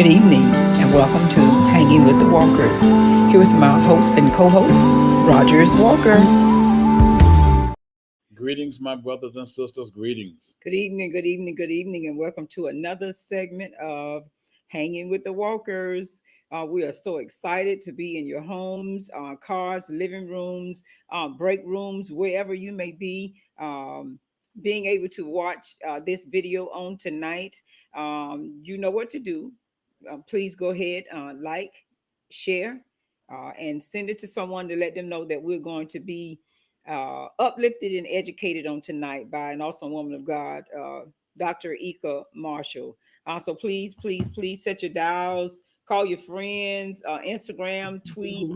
good evening, and welcome to Hanging with the Walkers. Here with my host and co-host, Rogers Walker. Greetings, my brothers and sisters. Greetings. Good evening, good evening, good evening, and welcome to another segment of Hanging with the Walkers. We are so excited to be in your homes, cars, living rooms, break rooms, wherever you may be. Being able to watch this video on tonight, you know what to do. Please go ahead, like, share, and send it to someone to let them know that we're going to be uplifted and educated on tonight by an awesome woman of God, Dr. Eeka Marshall. So please set your dials, call your friends, Instagram, tweet,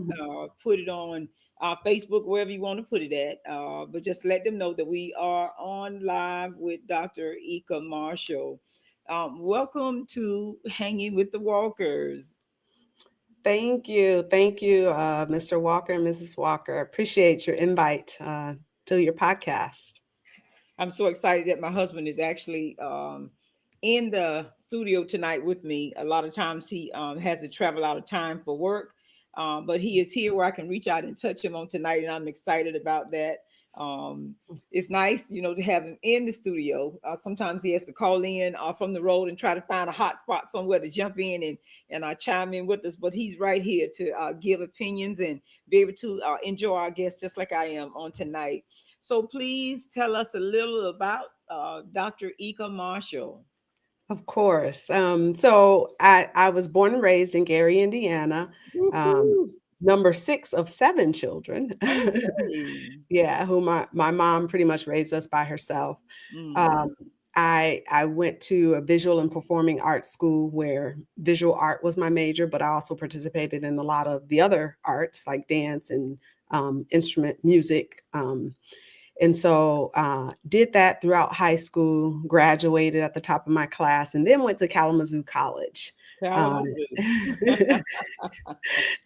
put it on Facebook, wherever you want to put it at. But just let them know that we are on live with Dr. Eeka Marshall. Welcome to Hanging with the Walkers. Thank you. Thank you, Mr. Walker and Mrs. Walker. Appreciate your invite to your podcast. I'm so excited that my husband is actually in the studio tonight with me. A lot of times he has to travel out of time for work, but he is here where I can reach out and touch him on tonight, and I'm excited about that. It's nice, to have him in the studio. Sometimes he has to call in from the road and try to find a hot spot somewhere to jump in and chime in with us. But he's right here to give opinions and be able to enjoy our guests just like I am on tonight. So please tell us a little about Dr. Eeka Marshall. Of course. So I was born and raised in Gary, Indiana, number 6 of 7 children. Okay. Yeah, who my mom pretty much raised us by herself. Mm. I went to a visual and performing arts school where visual art was my major, but I also participated in a lot of the other arts like dance and instrument music. And so did that throughout high school, graduated at the top of my class, and then went to Kalamazoo College. Kalamazoo.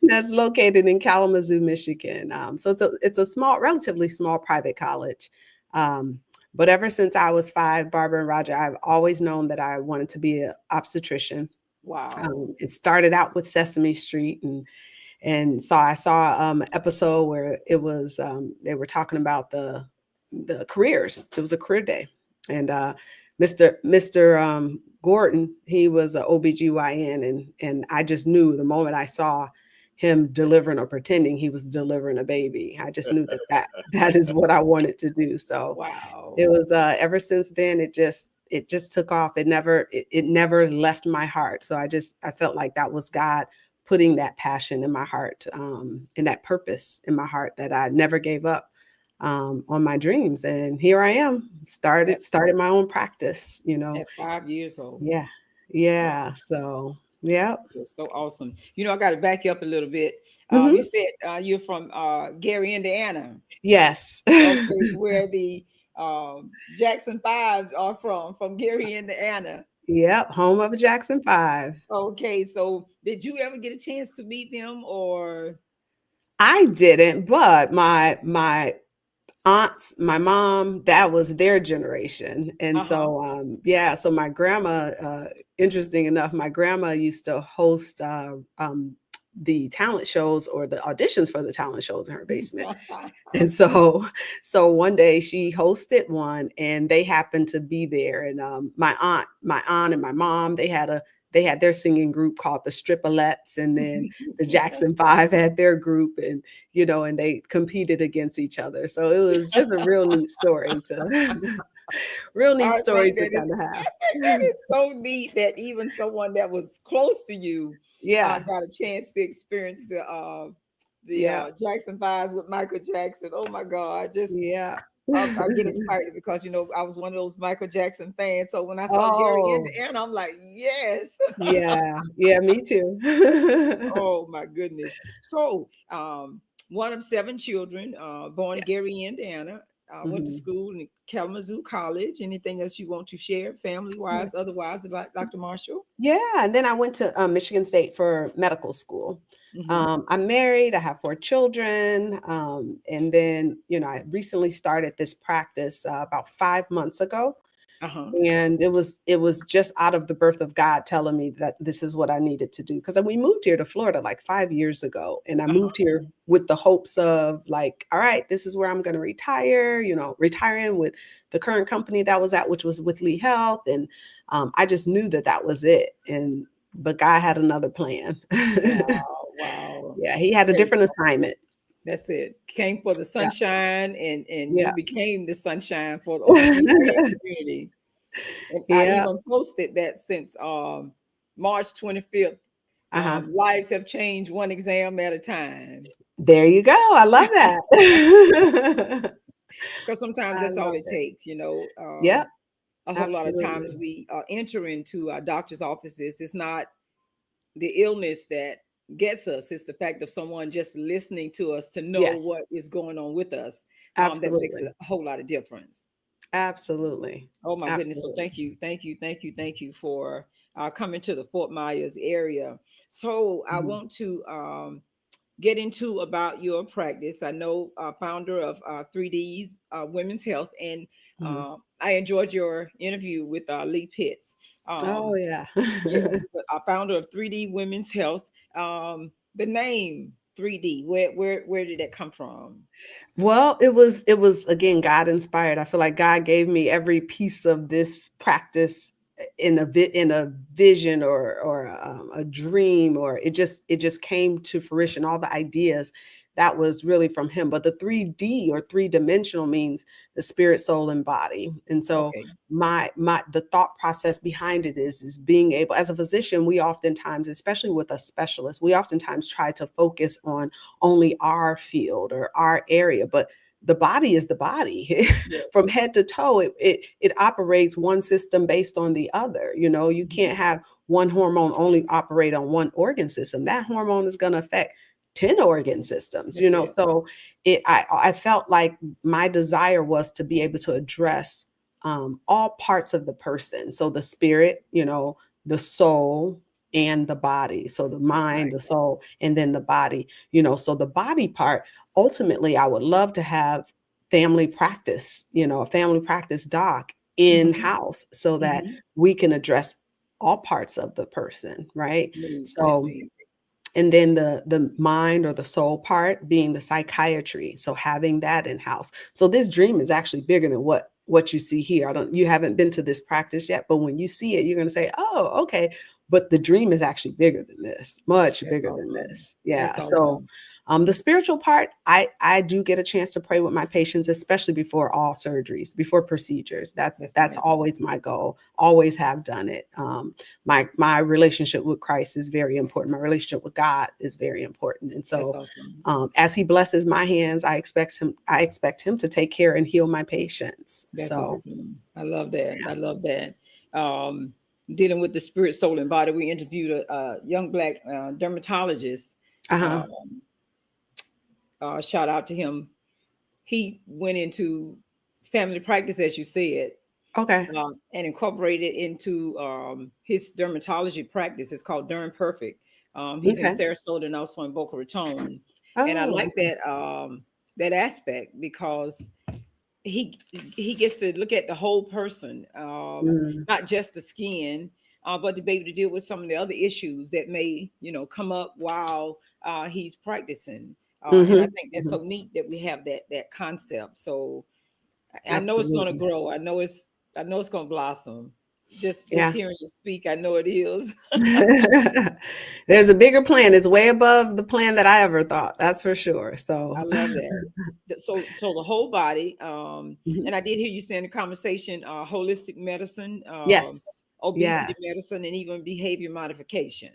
That's located in Kalamazoo, Michigan. So it's a small, relatively small private college. But ever since I was 5, Barbara and Roger, I've always known that I wanted to be an obstetrician. Wow. It started out with Sesame Street, and so I saw an episode where it was they were talking about the careers. It was a career day, and Mr. Gordon, he was an OBGYN, and I just knew the moment I saw him delivering or pretending he was delivering a baby, I just knew that is what I wanted to do. So Wow. it was ever since then it just took off. It never left my heart. So I felt like that was God putting that passion in my heart, and that purpose in my heart, that I never gave up on my dreams. And here I am, started my own practice, At 5 years old. Yeah. So, yeah. It's so awesome. I got to back you up a little bit. Mhm. You said you're from Gary, Indiana. Yes. Okay, where the Jackson Fives are from Gary, Indiana. Yep. Home of the Jackson 5. Okay, so did you ever get a chance to meet them, or? I didn't, but my aunts, my mom, that was their generation. And so, so my grandma, interesting enough, my grandma used to host the talent shows or the auditions for the talent shows in her basement. And so one day she hosted one and they happened to be there. And my aunt and my mom, they had their singing group called the Stripolettes, and then the Jackson 5 had their group, and and they competed against each other. So it was just a real neat story to kind of I have. think that is so neat that even someone that was close to you Yeah. got a chance to experience the Yeah. Jackson Fives with Michael Jackson. Oh my God! Yeah. I get excited because I was one of those Michael Jackson fans. So when I saw Gary Oh, Indiana, I'm like, yes. yeah. Yeah, me too. Oh my goodness. So one of 7 children, born in Yeah. Gary, Indiana. Went to Mhm. school in Kalamazoo College. Anything else you want to share, family Yeah. wise, otherwise, about Dr. Marshall? Yeah, and then I went to Michigan State for medical school. Hmm. I'm married. I have 4 children, and then I recently started this practice about 5 months ago. Uh-huh. And it was just out of the birth of God telling me that this is what I needed to do. Because we moved here to Florida like 5 years ago, and I Uh-huh. moved here with the hopes of like, all right, this is where I'm going to retire. Retiring with the current company that I was at, which was with Lee Health, and I just knew that that was it. But God had another plan. Wow. Wow. Yeah, He had a Praise different God. assignment. That's it. Came for the Yeah, sunshine, and you yeah, became the sunshine for the OBGYN community. And I yeah. even posted that since March 25th. Uh-huh. Lives have changed one exam at a time. There you go. I love that. Because sometimes I that's all love it it. takes, Yep, a whole lot of times absolutely. we enter into our doctor's offices. It's not the illness that gets us, it's the fact of someone just listening to us to know Yes, what is going on with us. That makes absolutely. a whole lot of difference. Absolutely. Oh my goodness. So Absolutely. thank you, thank you, thank you, thank you for coming to the Fort Myers area. So I Mhm, want to get into about your practice. I know founder of 3D's Women's Health, and mhm. I enjoyed your interview with Lee Pitts. Oh, Um, yeah. yes, but founder of 3D Women's Health. The name 3D, where did that come from? Well, it was again God inspired. I feel like God gave me every piece of this practice in a vision or a dream, or it just came to fruition. All the ideas that was really from Him. But the 3D or three dimensional means the spirit, soul, and body. And so Okay, my the thought process behind it is being able, as a physician, we oftentimes, especially with a specialist, we oftentimes try to focus on only our field or our area, but the body is the body. yeah, From head to toe, it operates one system based on the other. You mhm, can't have one hormone only operate on one organ system. That hormone is going to affect 10 organ systems. that's it. So I felt like my desire was to be able to address all parts of the person. So the spirit, the soul, and the body. So the That's mind, the nice. soul, and then the body. So the body part, ultimately, I would love to have family practice, a family practice doc in Hmm. house so that Hmm. we can address all parts of the person, right? That's neat. That's So, neat. and then the mind or the soul part being the psychiatry, so having that in house. So this dream is actually bigger than what you see here. You haven't been to this practice yet, but when you see it, you're going to say, oh, okay. But the dream is actually bigger than this, much That's bigger than awesome. this. That's Yeah. So awesome. the spiritual part, I do get a chance to pray with my patients, especially before all surgeries, before procedures. That's That's that's nice. always my goal. Always have done it. My relationship with Christ is very important. My relationship with God is very important. And That's so awesome. as He blesses my hands, I expect him to take care and heal my patients. That's So awesome. I love that. yeah. I love that. Um, Dealing with the spirit, soul, and body, we interviewed a young black dermatologist. Uh-huh. Um, Shout out to him. He went into family practice, as you said, Okay. and incorporated into his dermatology practice. It's called Derm Perfect. He's in Okay. Sarasota and also in Boca Raton, and I Oh, like okay. that aspect because he he gets to look at the whole person, Mm. not just the skin, but to be able to deal with some of the other issues that may come up while he's practicing. And I Mm-hmm. think that's Hmm. so neat that we have that concept. So I know it's going to Absolutely. grow. I know it's going to blossom. Just Yeah. hearing you speak, I know it is. There's a bigger plan. It's way above the plan that I ever thought. That's for sure. I So, love that. So the whole body, mhm. and I did hear you say in the conversation, holistic medicine, Yes. obesity Yes. medicine, and even behavior modification.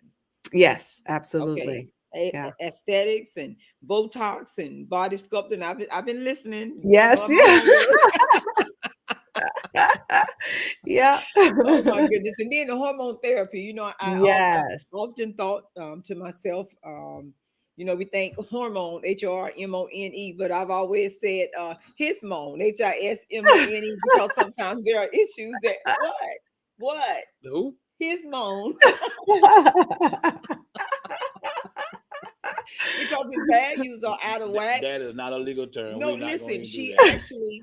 Yes. Okay, Absolutely. Yeah. aesthetics and Botox and body sculpting. I've been listening. Yes. Doing my homework. Yeah. Oh my goodness! And then the hormone therapy. I Yes. often thought to myself, we think hormone, HRMONE, but I've always said hismone, HISMONE, because sometimes there are issues that what Who? hismone, because his values are out of whack. That is not a legal term. No, We're not going listen, to do she that. actually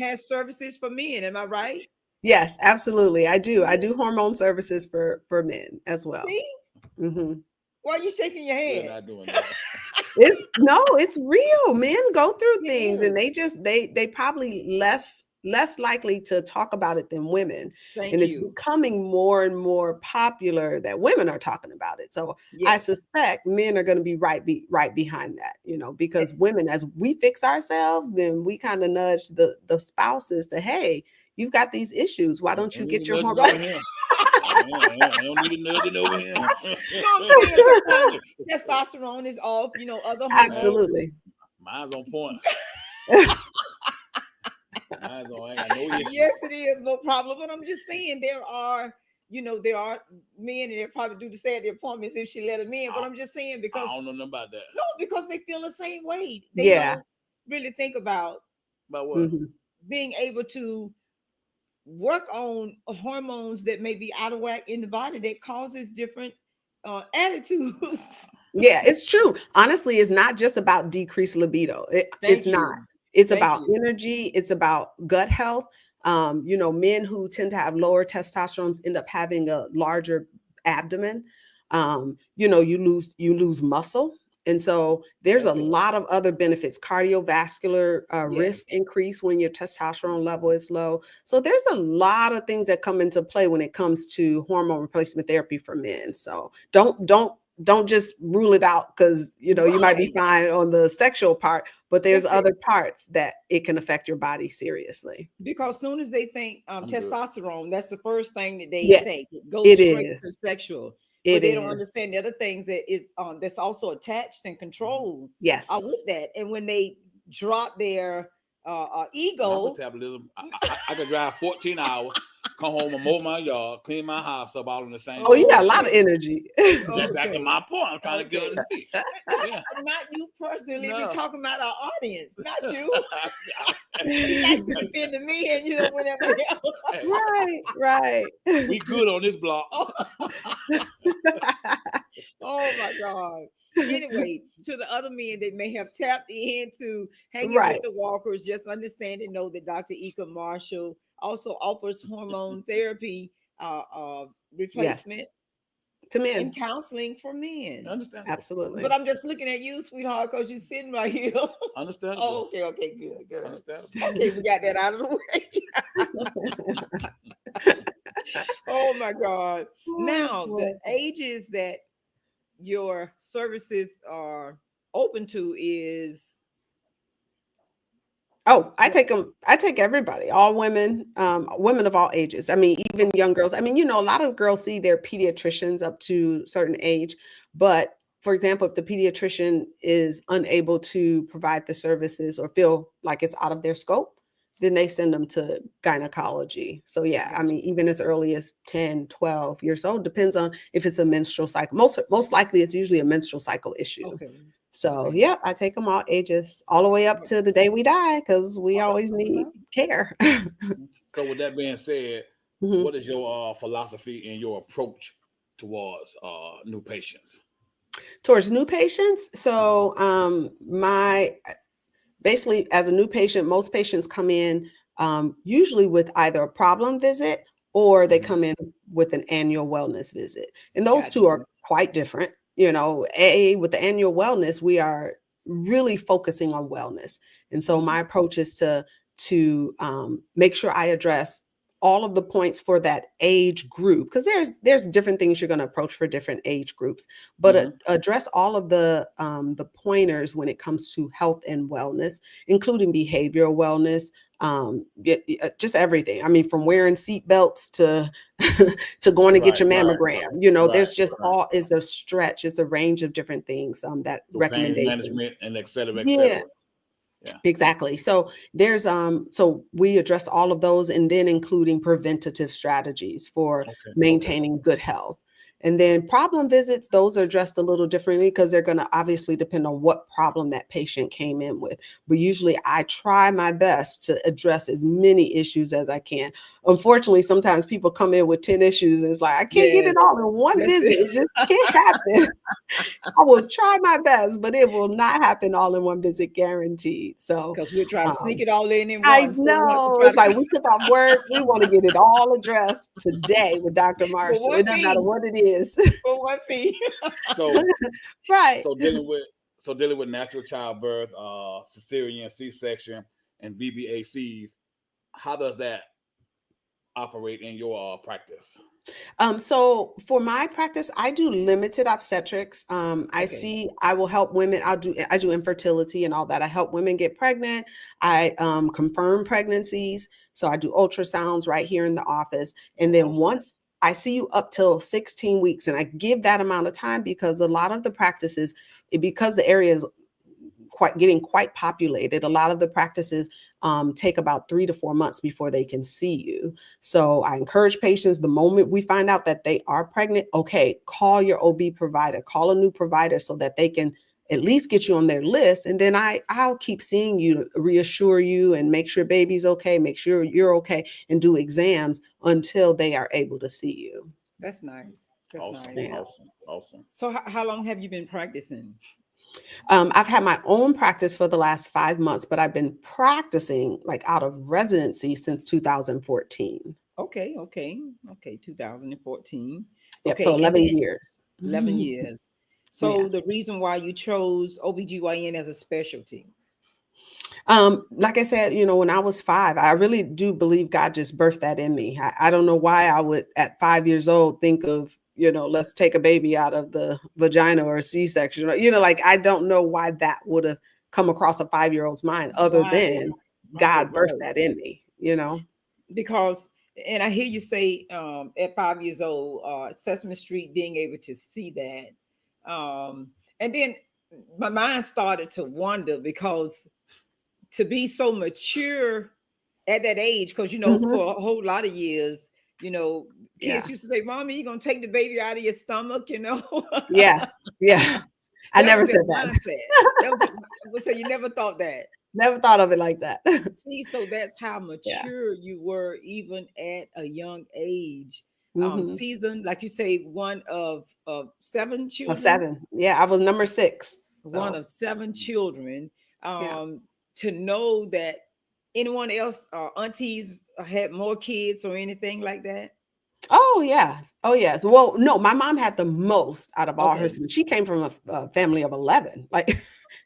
has services for men. Am I right? Yes, absolutely. I do. I do hormone services for men as well. See? Hmm. Why are you shaking your We're head? not doing that. It's no, it's real. Men go through It things and is. they probably less likely to talk about it than women. Thank And it's you. becoming more and more popular that women are talking about it. So I Yes. suspect men are going to be right behind that, because women, as we fix ourselves, then we kind of nudge the spouses to, hey, you've got these issues. Why don't you Ain't need get your nudging Right. over hormones? here. I don't need a nudging over here. You know what I'm saying? Sometimes testosterone is off, other hormones. Absolutely. Mine's on point. Mine's on. I ain't got no issue. Yes, it is, no problem. But I'm just saying there are men and they probably do the say at the appointments if she let them in. But I'm just saying I because don't know nothing about that. no, because they feel the same way. They Yeah. don't really think about About what? Mhm. being able to work on hormones that may be out of whack in the body that causes different attitudes. Yeah, it's true. Honestly, it's not just about decreased libido. It's Thank not. you. It's Thank about you. energy. It's about gut health. Men who tend to have lower testosterone end up having a larger abdomen. You lose muscle, and so there's a That's it. lot of other benefits. Cardiovascular Yes. risk increase when your testosterone level is low. So there's a lot of things that come into play when it comes to hormone replacement therapy for men. So don't just rule it out because you might be Right. fine on the sexual part, but there's That's it. other parts that it can affect your body seriously. Because soon as they think I'm good. testosterone, that's the first thing that they Yeah, think. It goes it straight is. to sexual, but It they don't is. understand the other things that is that's also attached and controlled with Yes. that. And when they drop their My ego, metabolism. I could drive 14 hours, come home and mow my yard, clean my house up all in the same Oh, you got a 14 lot of hours. okay, energy. That's exactly okay, my point. I'm trying to get her okay. to see. Yeah. Not you personally. We No. talking about our audience, not you. He likes to defend the men, whenever. Hey, Right, right. we good on this block. Oh my God. Anyway, to the other men that may have tapped into hanging with Right. the walkers, just understand and know that Dr. Eeka Marshall also offers hormone therapy, Yes. replacement, To and men. counseling for men. Understandable. But Absolutely. I'm just looking at you, sweetheart, because you're sitting right here. Understandable. Oh, okay, good, good. Understandable. Okay, we got that out of the way. Oh my God. Oh, Now, the boy. ages that your services are open to is Oh, I take them. I take everybody, all women, women of all ages. I mean, even young girls. I mean, a lot of girls see their pediatricians up to a certain age, but for example, if the pediatrician is unable to provide the services or feel like it's out of their scope, then they send them to gynecology. So yeah, I gotcha. mean, even as early as 10, 12 years old, depends on if it's a menstrual cycle. Most likely it's usually a menstrual cycle issue. Okay. So, Okay. yeah, I take them all ages, all the way up Yep. to the day we die, because we Oh, always all need right. care. So with that being said, Mhm. what is your philosophy and your approach towards new patients? Towards new patients, Mhm. so my basically as a new patient, most patients come in usually with either a problem visit or they Mhm. come in with an annual wellness visit, and those Gotcha. two are quite different. With the annual wellness, we are really focusing on wellness, and so Mhm. my approach is to make sure I address all of the points for that age group, because there's different things you're going to approach for different age groups, but Mhm. address all of the pointers when it comes to health and wellness, including behavioral wellness, just everything. I mean, from wearing seat belts to to going to get Right, your right, mammogram. right, There's just right. is a stretch. It's a range of different things that So pain recommendations. management and et cetera, et Yeah, cetera. Yeah. exactly. So we address all of those, and then including preventative strategies for Okay. Okay. maintaining good health. And then problem visits, those are addressed a little differently because they're going to obviously depend on what problem that patient came in with. But usually I try my best to address as many issues as I can. Unfortunately, sometimes people come in with 10 issues and it's like, I can't get it Yes, all in one that's visit. it. It just can't happen. I will try my best, but it will not happen all in one visit, guaranteed. So, Because we'll try to sneak um, it all in I one. So we have to know. try It's to like we took off work. We want to get it all addressed today with Dr. for Marshall. one It doesn't matter fee. what it is. For one fee. So Right. so dealing with dealing with natural childbirth, cesarean, C-section, and VBACs, how does that operate in your practice? So for my practice, I do limited obstetrics. Okay. I will help women. I do infertility and all that. I help women get pregnant. I confirm pregnancies. So I do ultrasounds right here in the office. And then Awesome. once I see you up till 16 weeks, and I give that amount of time because a lot of the practices, because the area is quite populated. A lot of the practices take about 3 to 4 months before they can see you. So I encourage patients the moment we find out that they are pregnant, okay, call your OB provider, call a new provider so that they can at least get you on their list. And then I'll keep seeing you, reassure you and make sure baby's okay, make sure you're okay, and do exams until they are able to see you. That's nice. That's Awesome, nice. Yeah. awesome, awesome. So how long have you been practicing? I've had my own practice for the last 5 months, but I've been practicing like out of residency since 2014. Okay, okay, okay, 2014. Yep, so Okay, and 11 then years. 11 years. So Yes. the reason why you chose OBGYN as a specialty. Like I said, when I was 5, I really do believe God just birthed that in me. I don't know why I would, at 5 years old, think of, let's take a baby out of the vagina or a C-section. Like I don't know why that would have come across a 5-year-old's mind other Right, than right, God birthed right. that in me. Because, and I hear you say at 5 years old, Sesame Street being able to see that. And then my mind started to wonder because to be so mature at that age, because Mhm. for a whole lot of years, kids Yeah. used to say, "Mommy, you gonna take the baby out of your stomach?" Yeah. Yeah. I That never was their said that. mindset. That was so you never thought that. Never thought of it like that. See, so that's how Yeah. mature you were even at a young age. Mhm. Seasoned, like you say, one of seven Of children, 7. Yeah, I was number 6. one So, of seven children. yeah. To know that anyone else, aunties had more kids or anything like that. Oh, yes. Oh, yes. Well, no, my mom had the most out of all her Okay. siblings. She came from a family of 11. Like, she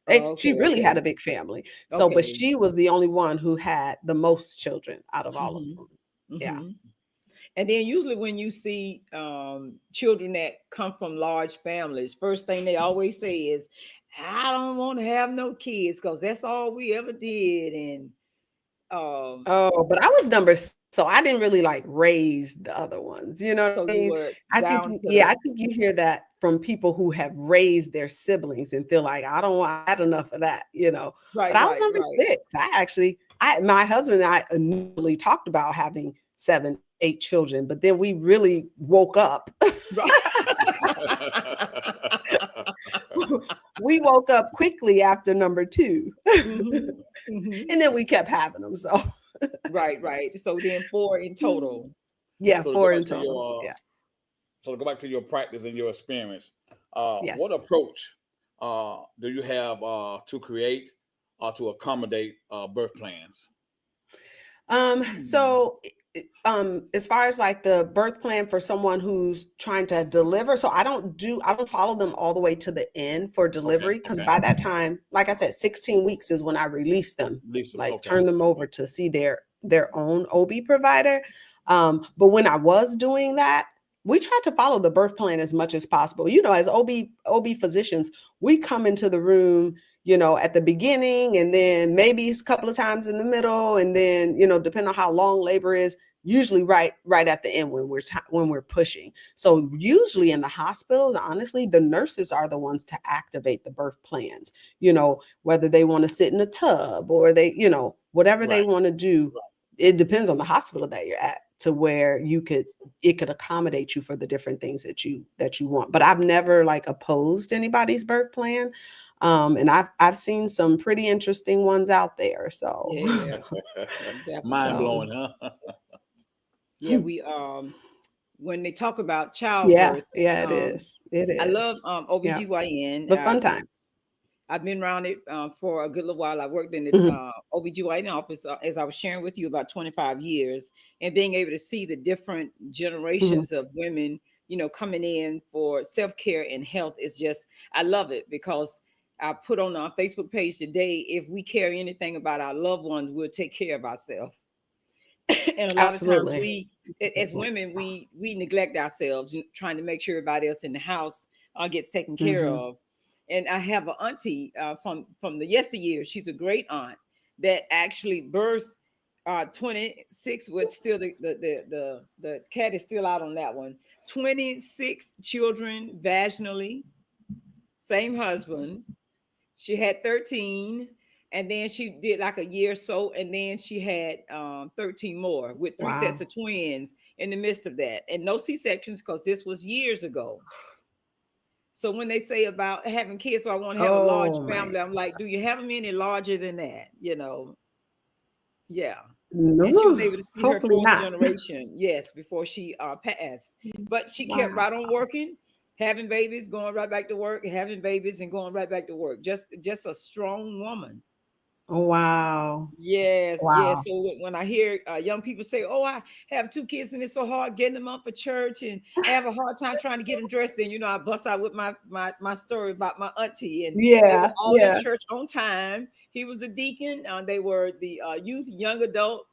Okay. really had a Okay. big family. So, but Okay. she was the only one who had the most children out of all of Hmm. them. Yeah. Hmm. And then usually when you see children that come from large families, first thing they always say is, "I don't want to have no kids because that's all we ever did." And um, Oh, but I was number 6, so I didn't really like raise the other ones. You know so what I you mean? were I think, down to yeah, the I think you hear that from people who have raised their siblings and feel like I don't want I had enough of that. But right, I was right, number right, 6. My husband and I initially talked about having 7, 8 children, but then we really woke up. right. We woke up quickly after number 2, Hmm. Hmm. and then we kept having them. So, Right, right. So then four in total. yeah, So to go 4 back in to total. your Yeah. so to go back to your practice and your experience, what Yes. approach do you have to create or to accommodate birth plans? Hmm. So as far as like the birth plan for someone who's trying to deliver, so I don't follow them all the way to the end for Okay, delivery because okay. by that time, like I said, 16 weeks is when I release them, Lisa, like okay, turn them over okay. to see their own OB provider. But when I was doing that, we tried to follow the birth plan as much as possible. As OB physicians, we come into the room at the beginning and then maybe a couple of times in the middle. And then, depending on how long labor is, usually right at the end when we're pushing. So usually in the hospitals, honestly, the nurses are the ones to activate the birth plans, whether they want to sit in a tub or whatever they Right. want to do. It depends on the hospital that you're at. to where it could accommodate you for the different things that you want. But I've never like opposed anybody's birth plan. And I've seen some pretty interesting ones out there. So Yeah, Mind definitely. so blowing, huh? Yeah, we when they talk about yeah, childbirth, yeah, it um is. It I love is. Yeah. OBGYN. But fun times. I've been around it for a good little while. I worked in the Mhm. OBGYN office, as I was sharing with you, about 25 years, and being able to see the different Mhm. generations of women, coming in for self-care and health is just, I love it, because I put on our Facebook page today, if we care anything about our loved ones, we'll take care of ourselves. And a lot of times Absolutely. as women, we neglect ourselves, trying to make sure everybody else in the house gets taken care Mhm. of. And I have an auntie from the yesteryear. She's a great aunt that actually birthed 26, with still the cat is still out on that one. 26 children vaginally, same husband. She had 13, and then she did like a year or so, and then she had 13 more with three sets Wow. of twins in the midst of that, and no C-sections because this was years ago. So when they say about having kids, so I want to have a large Oh my. family, I'm like, do you have them any larger than that? Yeah. And she was No, able to see her hopefully fourth not. generation, yes, before she passed. But she kept Wow. right on working, having babies, going right back to work, having babies, and going right back to work. Just a strong woman. Oh, wow. Yes, yes. Wow. So when I hear young people say, "Oh, I have two kids and it's so hard getting them up for church, and I have a hard time trying to get them dressed," then I bust out with my story about my auntie, and they were Yeah, all in yeah. church on time. He was a deacon. They were the youth, young adult,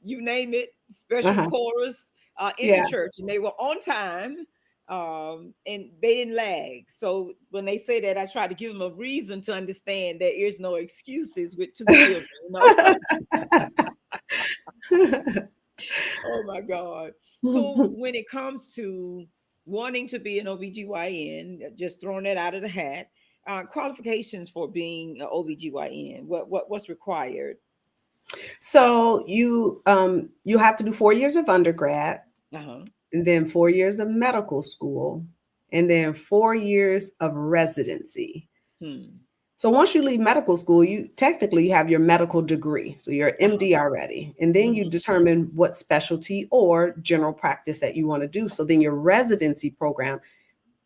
you name it, special Uh-huh. chorus in the Yeah. church, and they were on time, and they didn't lag. So when they say that, I try to give them a reason to understand there is no excuses with two children. Oh my God. So when it comes to wanting to be an OBGYN, just throwing that out of the hat, qualifications for being an OBGYN, what's required? So you have to do 4 years of undergrad, Uh-huh. and then 4 years of medical school, and then 4 years of residency. Hmm. So once you leave medical school, you have your medical degree. So you're Uh-huh. MD already. And then you Hmm. determine what specialty or general practice that you want to do. So then your residency program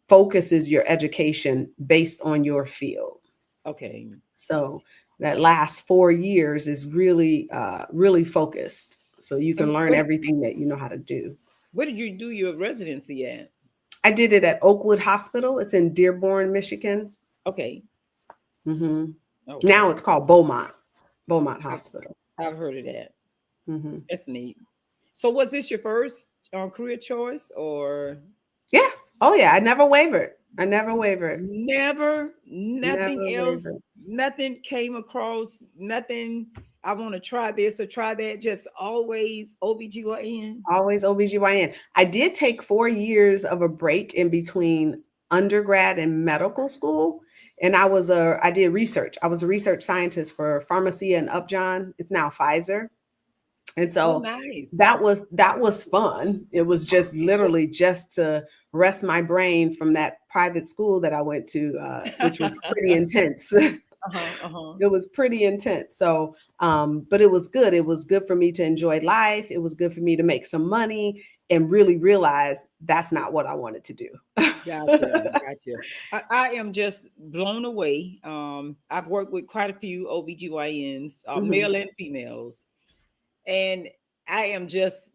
focuses your education based on your field. Okay. So that last 4 years is really, really focused. So you And can learn everything that you know how to do. where did you do your residency at? I did it at Oakwood Hospital. It's in Dearborn, Michigan. Okay. Hmm. Now Okay. it's called Beaumont I, Hospital. I've heard of that. Hmm. That's neat. So was this your first career choice, or Yeah. Oh, yeah. I never wavered. I never wavered. never, Never nothing else, wavered. nothing came across, nothing, I want to try this or try that, just always OBGYN? Always OBGYN. I did take 4 years of a break in between undergrad and medical school. And I did research. I was a research scientist for Pharmacia and Upjohn. It's now Pfizer. And Oh, so nice. that was fun. It was just literally just to rest my brain from that private school that I went to, which was pretty intense. Uh-huh, uh-huh. It was pretty intense. So, but it was good. It was good for me to enjoy life. It was good for me to make some money and really realize that's not what I wanted to do. Gotcha, gotcha. I am just blown away. I've worked with quite a few OBGYNs, Mhm. male and females, and I am just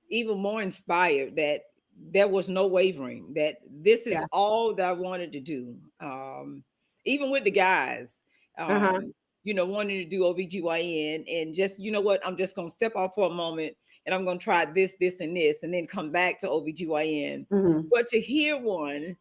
even more inspired that there was no wavering, that this is Yeah. all that I wanted to do. Even with the guys, Uh-huh. wanting to do OBGYN, and just, what, I'm just going to step off for a moment, and I'm going to try this, and this, and then come back to OBGYN. Mhm. But to hear one,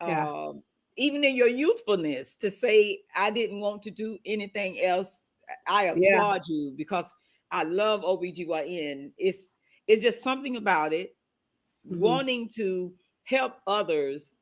Yeah. um, even in your youthfulness, to say, I didn't want to do anything else, I Yeah. applaud you, because I love OBGYN. It's just something about it, Mhm. wanting to help others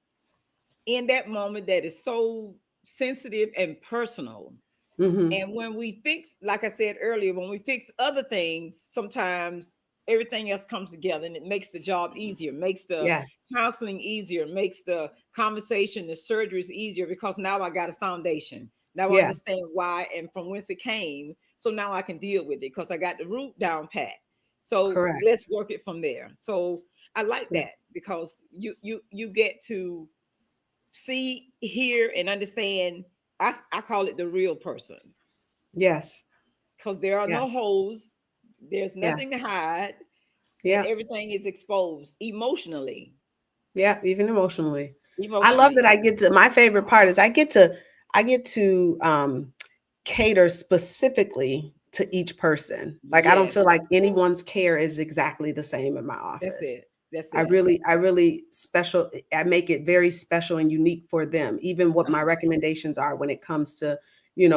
in that moment that is so sensitive and personal. Hmm. And when we fix, like I said earlier, when we fix other things, sometimes everything else comes together and it makes the job easier, makes the Yes. counseling easier, makes the conversation, the surgeries easier, because now I got a foundation. Now I Yeah. understand why and from whence it came. So now I can deal with it because I got the root down pat. So Correct. let's work it from there. So I like Yeah. that because you get to see, hear, and understand. I call it the real person Yes. because there are Yeah. no holes, there's Yeah. nothing to hide, and Yeah. everything is exposed emotionally. Yeah. Even emotionally. I love Emotionally. that I get to, my favorite part is I get to cater specifically to each person. Like I don't feel Yes, like anyone's care is exactly the same in my that's office. it. That's I it. really, I really special. I make it very special and unique for them. Even what my Uh-huh. recommendations are when it comes to,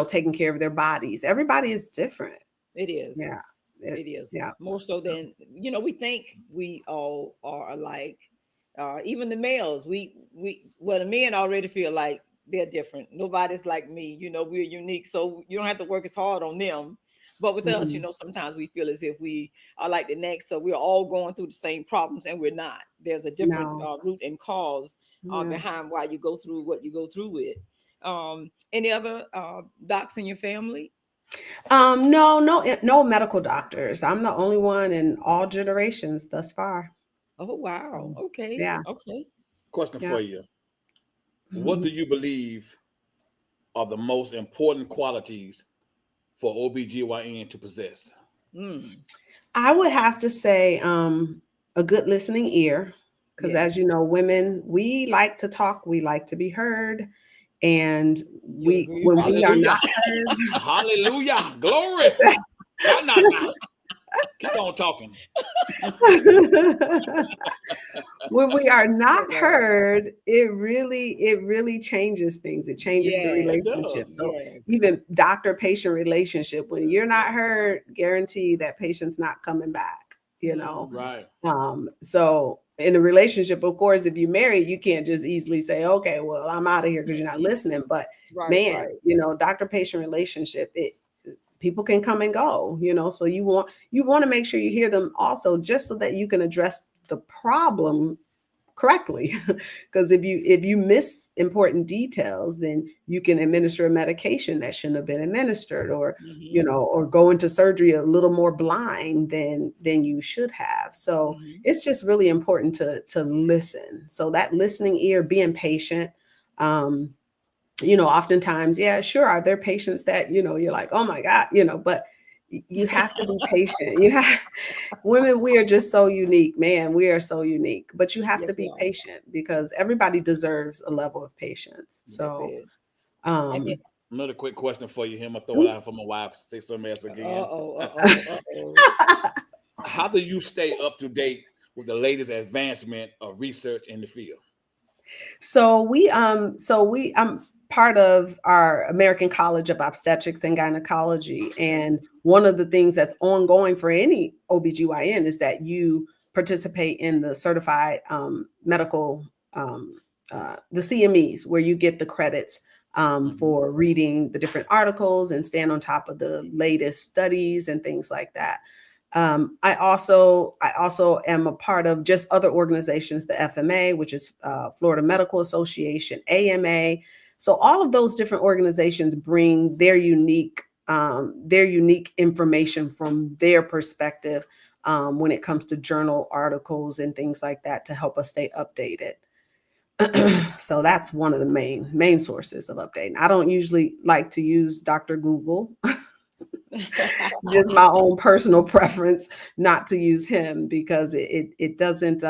taking care of their bodies. Everybody is different. It is. Yeah. It is Yeah. more so than we think we all are alike. Even the males, well, the men already feel like they're different. Nobody's like me. We're unique, so you don't have to work as hard on them. But with us, Mhm. sometimes we feel as if we are like the next, so we're all going through the same problems, and we're not. There's a different No. root and cause Yeah. behind why you go through what you go through with. Any other docs in your family? No, no, no medical doctors. I'm the only one in all generations thus far. Oh wow. Mm. Okay. Yeah. Okay. Question Yeah. for you: what do Mhm. you believe are the most important qualities for OBGYN to possess? Mm. I would have to say a good listening ear, because as Yes. you know, women, we like to talk, we like to be heard, and You we agree, when we right? are Hallelujah. not heard, Hallelujah. Glory. Nah, nah, nah. Keep on talking. when we are So not right. heard, it really changes things. It changes the It Yes. relationship. does. So Yes. even doctor patient relationship, when you're not heard, guarantee that patient's not coming back, Hmm. Right. So in a relationship, of course, if you're married, you can't just easily say, okay, well, I'm out of here because you're not listening. But Right. man, Right. doctor patient relationship, people can come and go, so you want to make sure you hear them also, just so that you can address the problem correctly. Because if you miss important details, then you can administer a medication that shouldn't have been administered, or Hmm. or go into surgery a little more blind than you should have. So Hmm. it's just really important to listen. So that listening ear, being patient. um Oftentimes, yeah, sure, are there patients that you're like, oh my god, but you have to be patient. You have Women, we are just so unique, man. We are so unique, but you have to Yes, we be are. patient, because everybody deserves a level of patience. That's So, it. And then, um, Another quick question for you. Him, I throw it ooh. out for my wife. Say something else again. uh-oh, uh-oh, uh-oh. How do you stay up to date with the latest advancement of research in the field? I'm part of our American College of Obstetrics and Gynecology, and one of the things that's ongoing for any OBGYN is that you participate in the certified medical the CMEs, where you get the credits Mhm. for reading the different articles and stand on top of the latest studies and things like that. I also am a part of just other organizations, the FMA, which is Florida Medical Association, AMA. So all of those different organizations bring their unique information from their perspective, when it comes to journal articles and things like that, to help us stay updated. So that's one of the main sources of updating. I don't usually like to use Dr. Google. Just my own personal preference not to use him, because it doesn't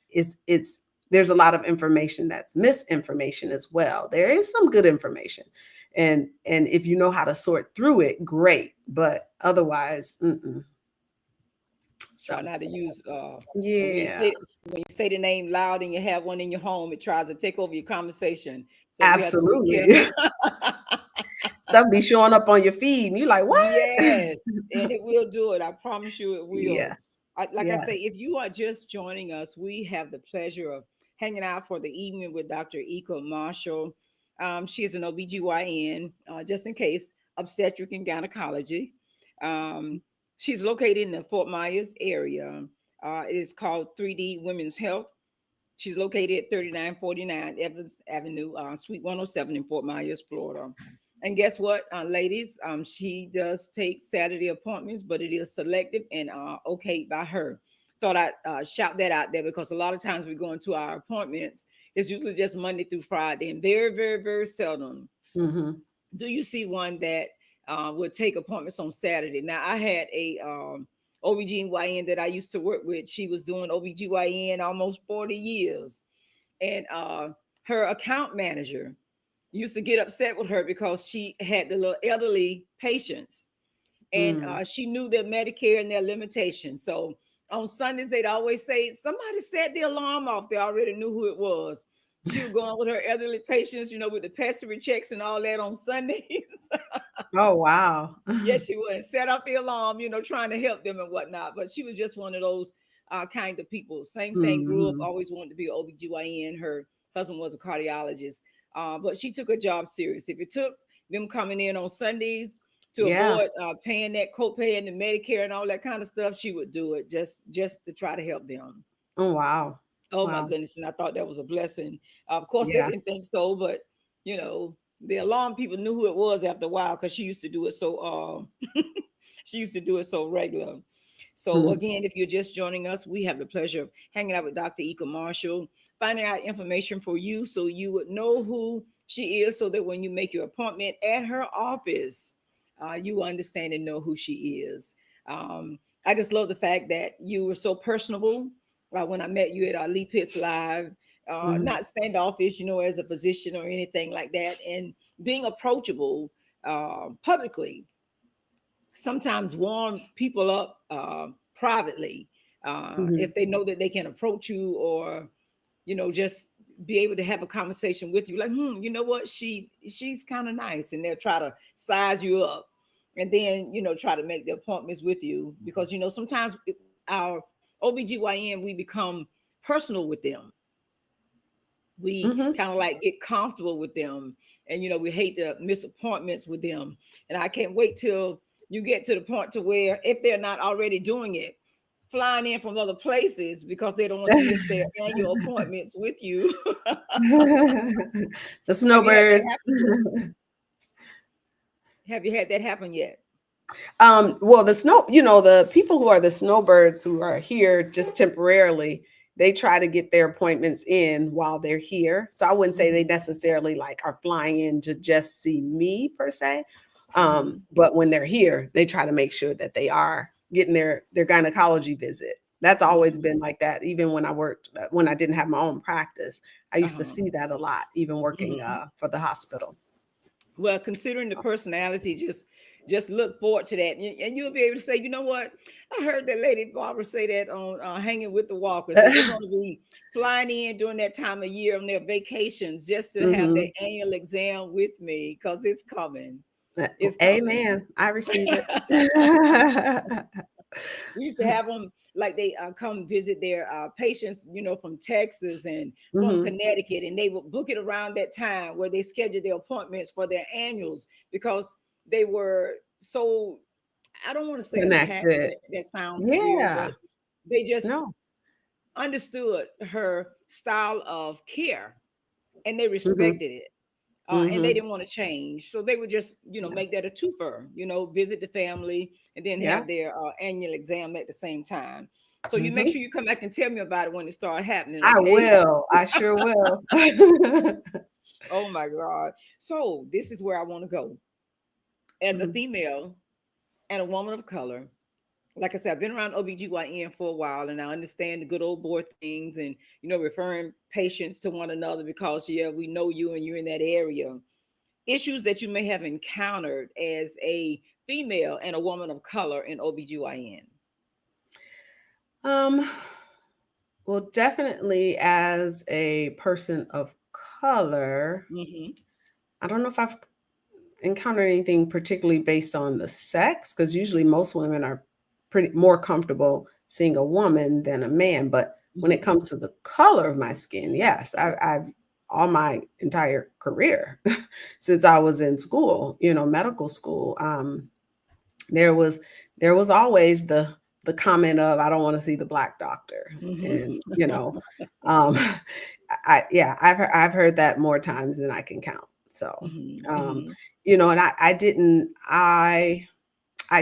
it's there's a lot of information that's misinformation as well. There is some good information, and if you know how to sort through it, great, but otherwise, Try so not to use and yeah, when you say the name loud and you have one in your home, it tries to take over your conversation. So you have to be absolutely. careful. Some be showing up on your feed and you're like, what? Yes, and it will do it. I promise you it Yeah, will. Like I yeah. say, if you are just joining us, we have the pleasure of hanging out for the evening with Dr. Eeka Marshall. She is an OBGYN, just in case. obstetric and gynecology. Um, she's located in the Fort Myers area. It is called 3D Women's Health. She's located at 3949 Evans Avenue, Suite 107 in Fort Myers, Florida. And guess what, ladies? She does take Saturday appointments, but it is selective and okayed by her. Thought I'd shout that out there because a lot of times we go into our appointments, it's usually just Monday through Friday, and very, very, very seldom Mm-hmm. do you see one that would take appointments on Saturday. Now, I had a OBGYN that I used to work with. She was doing OBGYN almost 40 years. And her account manager used to get upset with her because she had the little elderly patients, and Mm. she knew their Medicare and their limitations. So on Sundays, they'd always say, somebody set the alarm off. They already knew who it was. She would go on with her elderly patients, with the pessary checks and all that on Sundays. Oh, wow. Yes, she would set off the alarm, trying to help them and whatnot. But she was just one of those kind of people. Same thing, grew up, Hmm. always wanted to be an OBGYN. Her husband was a cardiologist. But she took her job serious. If it took them coming in on Sundays to Yeah. avoid paying that copay and the Medicare and all that kind of stuff, she would do it just to try to help them. Oh, wow. Oh my Wow. goodness. And I thought that was a blessing. Of course, they Yeah. didn't think so, but the alarm people knew who it was after a while because she used to do it so she used to do it so regular. So Mhm. again, if you're just joining us, we have the pleasure of hanging out with Dr. Eeka Marshall, finding out information for you so you would know who she is, so that when you make your appointment at her office, you understand and know who she is. I just love the fact that you were so personable when I met you at our Lee Pitts Live. Mhm. Not standoffish, as a physician or anything like that, and being approachable publicly. Sometimes warm people up privately Mhm. if they know that they can approach you, or just be able to have a conversation with you, like, you know what, she's kind of nice, and they'll try to size you up, and then try to make the appointments with you, because sometimes our OBGYN, we become personal with them. We Mhm. kind of like get comfortable with them, and we hate to miss appointments with them. And I can't wait till you get to the point to where, if they're not already doing it, flying in from other places because they don't want to miss their annual appointments with you. The Have you had that snowbirds. happen yet? Have you had that happen yet? Well, the people who are the snowbirds who are here just temporarily, they try to get their appointments in while they're here. So I wouldn't say they Hmm. necessarily like are flying in to just see me per se. Hmm. But when they're here, they try to make sure that they are getting their gynecology visit. That's always Hmm. been like that. Even when I didn't have my own practice, I used to Uh-huh. see that a lot, even working Hmm. for the hospital. Well, considering the personality, just look forward to that, and you'll be able to say, you know what, I heard that lady Barbara say that on Hanging with the Walkers, that they're going to be flying in during that time of year on their vacations just to have their Hmm. annual exam with me, because it's coming. It's coming. Amen. I receive it. We used to have them, like, they come visit their patients, from Texas and from Hmm. Connecticut, and they would book it around that time where they schedule their appointments for their annuals, because they were so, I don't want to say attached. Connected. That sounds weird, but Yeah. they just No. understood her style of care, and they Hmm. respected it. And they Hmm. didn't want to change, so they would just Yeah. make that a twofer, visit the family and then Yeah. have their annual exam at the same time. So you make Hmm. sure you come back and tell me about it when it started happening, I okay? will. I sure will. Oh my God. So this is where I want to go. As a Mhm. female and a woman of color, like I said, I've been around OBGYN for a while, and I understand the good old boy things, and referring patients to one another, because yeah, we know you and you're in that area. Issues that you may have encountered as a female and a woman of color in OBGYN. Um, well, definitely as a person of color, Hmm. I don't know if I've encountered anything particularly based on the sex, because usually most women are pretty more comfortable seeing a woman than a man. But when it Hmm. comes to the color of my skin, yes, I've all my entire career since I was in school, medical school. There was always the comment of, I don't want to see the black doctor. Mhm. And um I've heard that more times than I can count. So Mhm. um Mhm. and I didn't I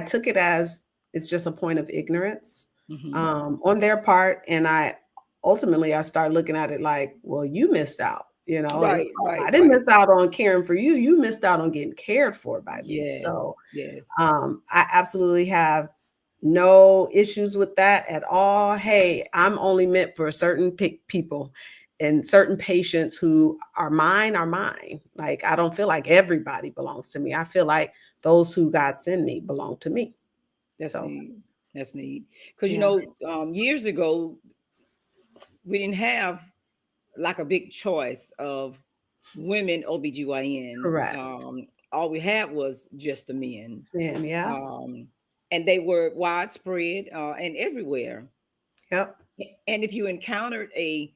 took it as it's just a point of ignorance Mhm. on their part. And I started looking at it like, well, you missed out. Right, right, I didn't right. miss out on caring for you. You missed out on getting cared for by me. Yes, So yes. I absolutely have no issues with that at all. Hey, I'm only meant for certain people and certain patients who are mine are mine. Like, I don't feel like everybody belongs to me. I feel like those who God send me belong to me. That's So, neat. That's neat. Because yeah, years ago we didn't have like a big choice of women OBGYN. correct. All we had was just the men. And yeah, Um, and they were widespread and everywhere. yep. And if you encountered a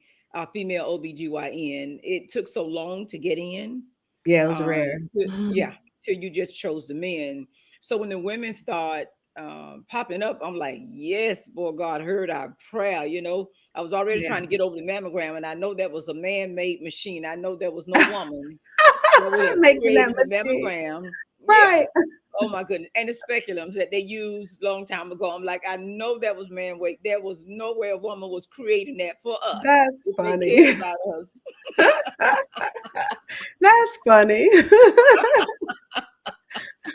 female OBGYN, it took so long to get in. Yeah, it was rare. Yeah, till you just chose the men. So when the women start popping up, I'm like, yes, boy, God heard our prayer. I was already Yeah. trying to get over the mammogram, and I know that was a man-made machine. I know there was no woman that would have Making that created the mistake. mammogram. Yeah. Right. Oh my goodness. And the speculums that they used long time ago. I'm like, I know that was man weight. There was no way a woman was creating that for us That's if they cared funny. about us. That's funny.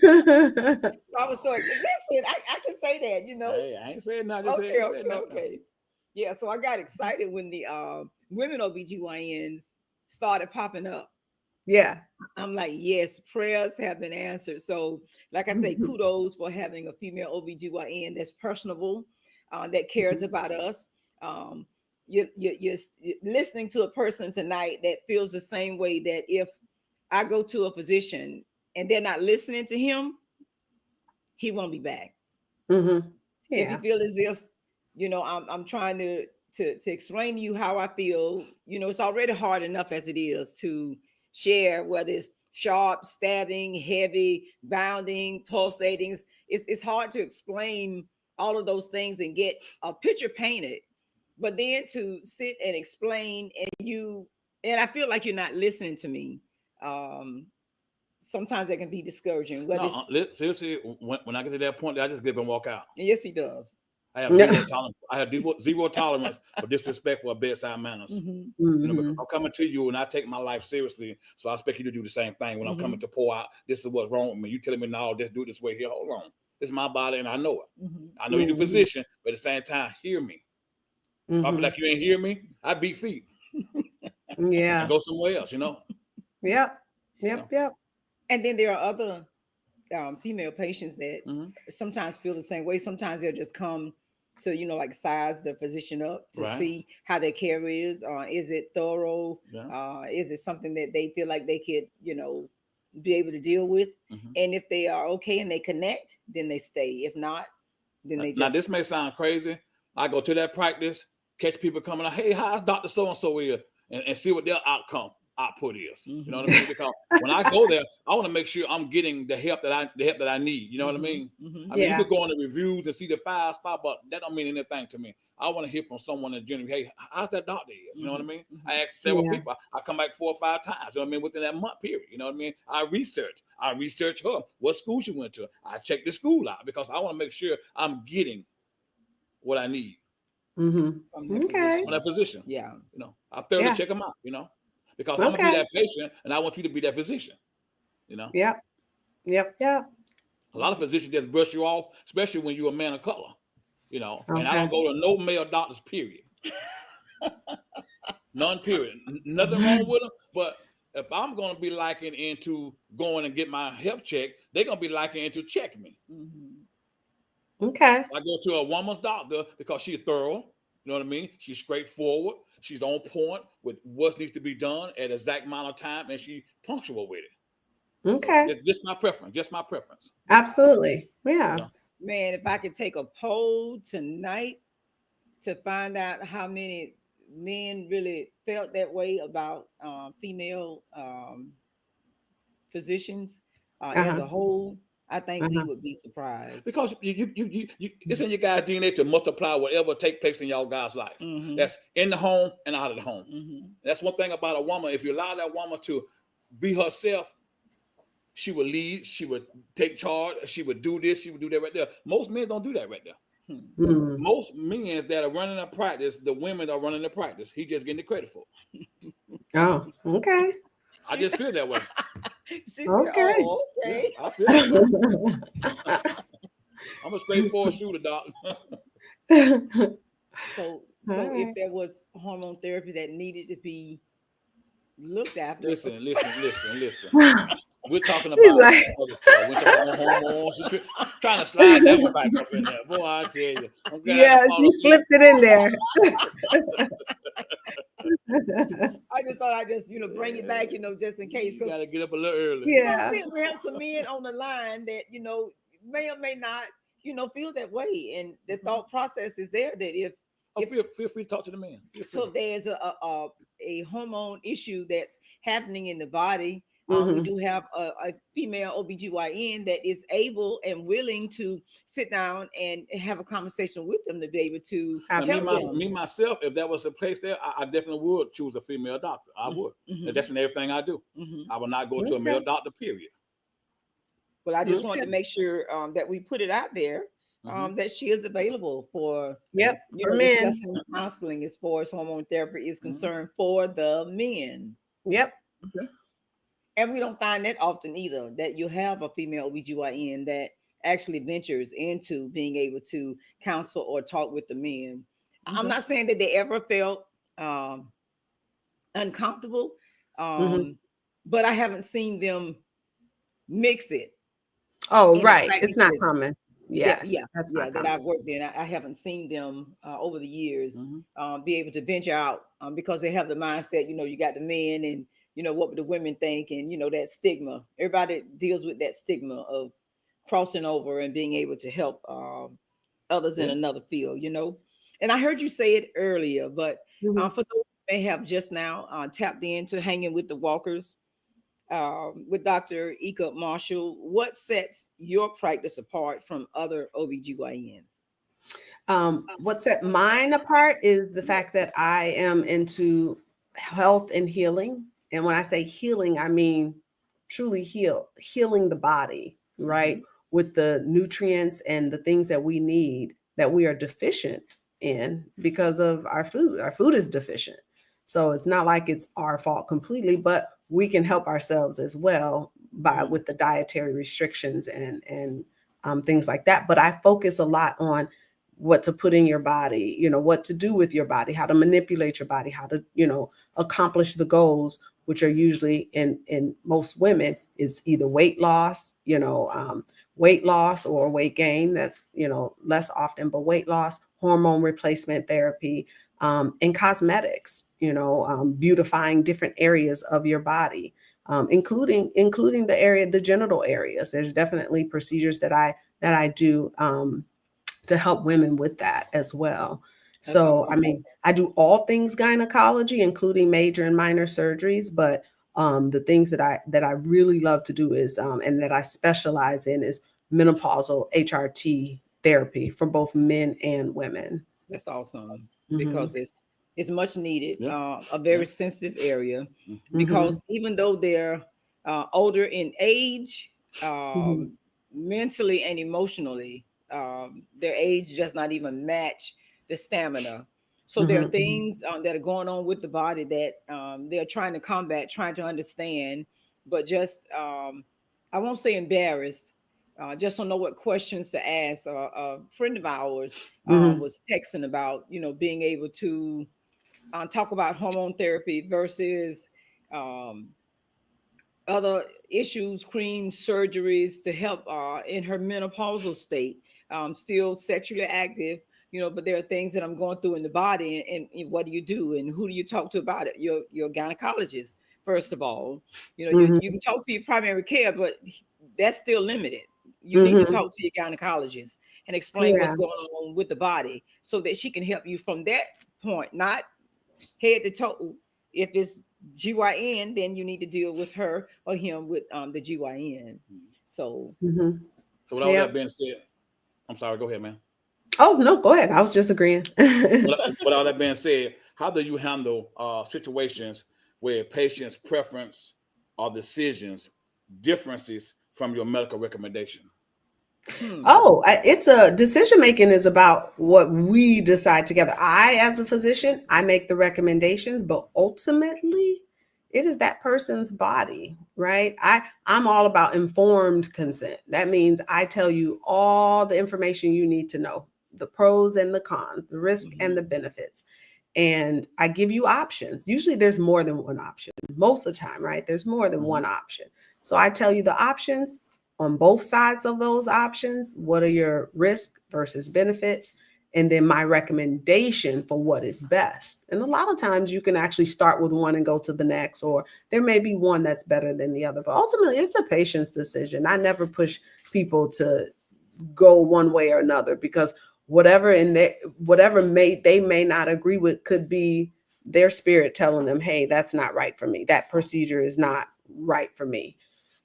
So I was so listen, I can say that. Hey, I ain't saying nothing. Just say, Okay, ain't saying okay, nothing. okay. Yeah, so I got excited when the women OBGYNs started popping up. Yeah. I'm like, yes, prayers have been answered. So, like I say, kudos for having a female OBGYN that's personable, that cares about us. Um, you're listening to a person tonight that feels the same way that if I go to a physician and they're not listening to him, he won't be back. Hmm. If you Yeah. feel as if I'm trying to explain to you how I feel, it's already hard enough as it is to share, whether it's sharp, stabbing, heavy, bounding, pulsating. It's hard to explain all of those things and get a picture painted, but then to sit and explain and I feel like you're not listening to me. um Sometimes that can be discouraging, No, whether it's seriously, when I get to that point, I just get up and walk out. yes, he does. I have zero tolerance. I have zero tolerance for disrespect for bedside manners. Hmm. Because Hmm. I'm coming to you and I take my life seriously, so I expect you to do the same thing. When I'm coming Hmm. to pour out, this is what's wrong with me. You telling me, no, just do it this way here. Hold on, this is my body and I know it. Hmm. I know you're the Hmm. physician, but at the same time, hear me. If I feel Hmm. like you ain't hear me, I beat feet and Yeah. go somewhere else. Yep. You Yep. know. Yep. And then there are other female patients that Mm-hmm. sometimes feel the same way. Sometimes they'll just come to, like size the physician up to Right. see how their care is. Is it thorough? Yeah. Is it something that they feel like they could, be able to deal with? Mm-hmm. And if they are okay and they connect, then they stay. If not, then they Now just. this may sound crazy. I go to that practice, catch people coming out, hey, how's Dr. So and so is, and see what their output is. You know what I Hmm. mean? Because when I go there, I want to make sure I'm getting the help that I need. You know what I Hmm. mean? Hmm. I mean, you Yeah. could go on the reviews and see the 5-star, but that don't mean anything to me. I want to hear from someone in general. Hey, how's that doctor is? You know what I Hmm. mean? Hmm. I ask several Yeah. people. I come back 4 or 5 times. You know what I mean? Within that month period. You know what I mean? I research her, what school she went to. I check the school out because I want to make sure I'm getting what I need Hmm. From that Okay. on position. that position. Yeah. I thoroughly Yeah. check them out, because I'm gonna be Okay. that patient and I want you to be that physician. You know, Yep. Yep. Yep. a lot of physicians just brush you off, especially when you're a man of color. And I don't Okay. go to no male doctors, period. None, period. Nothing wrong with them, but if I'm gonna be liking into going and get my health check, they're gonna be liking into check me. Hmm. Okay. I go to a woman's doctor because she's thorough. You know what I mean? She's straightforward. She's on point with what needs to be done at exact amount of time, and she punctual with it. So Okay. just my preference. Just my preference. Absolutely. You Yeah. know. Man, if I could take a poll tonight to find out how many men really felt that way about female physicians as Uh-huh. a whole, I think we Uh-huh. would be surprised. Because it's in your guys' DNA to multiply whatever take place in y'all guys' life. Mm-hmm. That's in the home and out of the home. Mm-hmm. That's one thing about a woman. If you allow that woman to be herself, she would lead, she would take charge, she would do this, she would do that right there. Most men don't do that right there. Hmm. Mm. Most men that are running a practice, the women are running the practice. He just getting the credit for it. Oh, okay. I just feel that way. She said, Okay. "Oh, Yeah, okay." I feel that way. I'm a straightforward shooter, doc. So, All so if right. there was hormone therapy that needed to be looked after, Listen. We're talking He's about like, other stuff. We're talking about hormones. You're trying to slide that one back up in there. Boy, I tell you. I'm glad I yeah, done fall she asleep. slipped it in there. I just thought I'd just bring it back, just in case. You Because got to get up a little early. Yeah. see, we have some men on the line that may or may not feel that way, and the thought process is there that if Oh, feel free to talk to the man. so there's a hormone issue that's happening in the body. We Mhm. do have a female OBGYN that is able and willing to sit down and have a conversation with them to be able to Now, help them. me myself, if that was a place there, I definitely would choose a female doctor. I would. And that's in everything I do. I will not go to a Okay. male doctor, period. But I just wanted Okay. to make sure that we put it out there that she is available for Yep. For men. discussing counseling as far as hormone therapy is concerned for the men. Yep. Okay. And we don't find that often either, that you have a female OBGYN that actually ventures into being able to counsel or talk with the men. I'm not saying that they ever felt uncomfortable, Mhm. but I haven't seen them mix it Oh, in the right. It's not practices common. that Yes, that's not that common. I've worked in. I haven't seen them over the years Mm-hmm. be able to venture out because they have the mindset, you got the men and what would the women think, and that stigma. Everybody deals with that stigma of crossing over and being able to help others in Yeah. another field. And I heard you say it earlier, but Mhm. for those who may have just now tapped into hanging with the walkers with Dr. Eeka Marshall, what sets your practice apart from other OBGYNs? What set mine apart is the fact Yes. that I am into health and healing. And when I say healing, I mean truly healing the body, right? With the nutrients and the things that we need that we are deficient in because of our food. Our food is deficient. So it's not like it's our fault completely, but we can help ourselves as well by with the dietary restrictions and things like that. But I focus a lot on what to put in your body, what to do with your body, how to manipulate your body, how to, accomplish the goals, which are usually in most women is either weight loss or weight gain. That's, less often, but weight loss, hormone replacement therapy, and cosmetics, beautifying different areas of your body, including the genital areas. There's definitely procedures that I do, to help women with that as well. That's So, I awesome. mean, I do all things gynecology, including major and minor surgeries, but the things that I really love to do is and that I specialize in is menopausal HRT therapy for both men and women. That's awesome Mm-hmm. because it's much needed, Yeah. a very sensitive area, Mm-hmm. because even though they're older in age, Mm-hmm. mentally and emotionally, their age does not even match the stamina. So there are Mm-hmm. things that are going on with the body that they're trying to combat, trying to understand, but just I won't say embarrassed. Just don't know what questions to ask. A friend of ours Mm-hmm. was texting about, being able to talk about hormone therapy versus um, other issues, cream surgeries to help in her menopausal state. Still sexually active, but there are things that I'm going through in the body, and what do you do, and who do you talk to about it? Your gynecologist, first of all. You can talk to your primary care, but that's still limited. You need to Mm-hmm. talk to your gynecologist and explain Yeah. what's going on with the body so that she can help you from that point, not head to toe. If it's GYN, then you need to deal with her or him with the GYN. So Mhm. So with all that Yep. being said, I'm sorry. Go ahead, man. Oh, no, go ahead. I was just agreeing. With all that being said, how do you handle situations where patients' preference or decisions differences from your medical recommendation? hmm, Oh, it's a decision making is about what we decide together. I, as a physician, I make the recommendations, but ultimately, it is that person's body, right? I'm all about informed consent. That means I tell you all the information you need to know, the pros and the cons, the risk and the mhm, benefits. And I give you options. Usually there's more than one option. Most of the time, right? There's more than Mhm. one option. So I tell you the options on both sides of those options. What are your risk versus benefits? And then my recommendation for what is best. And a lot of times you can actually start with one and go to the next, or there may be one that's better than the other. But ultimately, it's a patient's decision. I never push people to go one way or another, because whatever in their whatever they may not agree with could be their spirit telling them, hey, that's not right for me, that procedure is not right for me,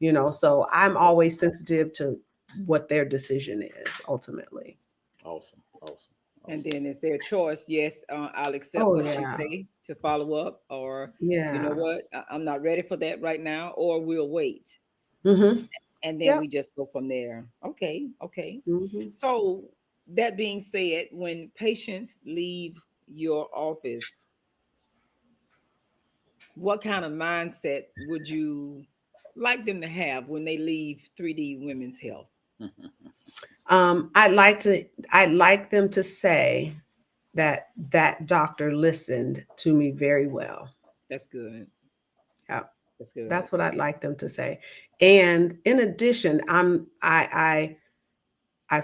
so I'm Awesome. always sensitive to what their decision is ultimately. Awesome. Awesome. and Awesome. then it's their choice. Yes, I'll accept Oh what she yeah. say to follow up, or you know Yeah. what, I'm not ready for that right now, or we'll wait, Mm-hmm. and then Yep. we just go from there. Okay, okay. Mm-hmm. So that being said, when patients leave your office, what kind of mindset would you like them to have when they leave 3D Women's Health? I'd like them to say that that doctor listened to me very well. That's good. Yeah. That's good. That's what I'd like them to say. And in addition, I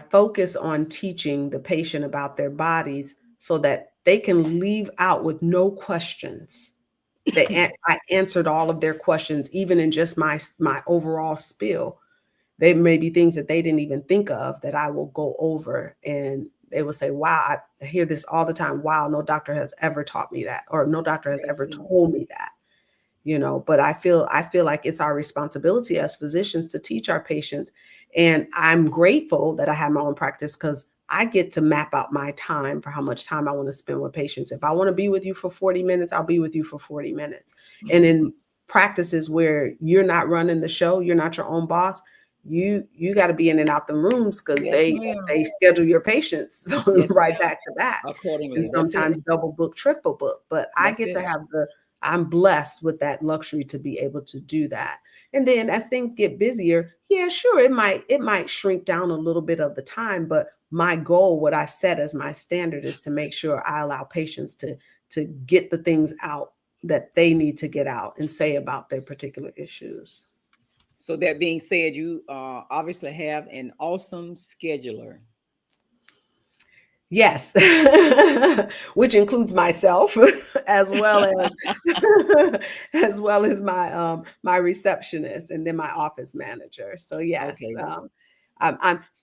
focus on teaching the patient about their bodies so that they can leave out with no questions. I answered all of their questions, even in just my overall spiel. They may be things that they didn't even think of that I will go over, and they will say, wow, I hear this all the time. Wow, no doctor has ever taught me that, or no doctor has That's ever good. told me that. But I feel like it's our responsibility as physicians to teach our patients. And I'm grateful that I have my own practice, because I get to map out my time for how much time I want to spend with patients. If I want to be with you for 40 minutes, I'll be with you for 40 minutes. And in practices where you're not running the show, you're not your own boss, you got to be in and out the rooms, because Yes, ma'am. they schedule your patients Yes, right ma'am. back to back, and Accordingly. That's it. sometimes double book, triple book. But I That's get to it. have I'm blessed with that luxury to be able to do that. And then as things get busier, yeah, sure, it might shrink down a little bit of the time, but my goal, what I set as my standard, is to make sure I allow patients to get the things out that they need to get out and say about their particular issues. So that being said, you obviously have an awesome scheduler. Yes, which includes myself, as well as as well as my receptionist, and then my office manager. So yes, Okay,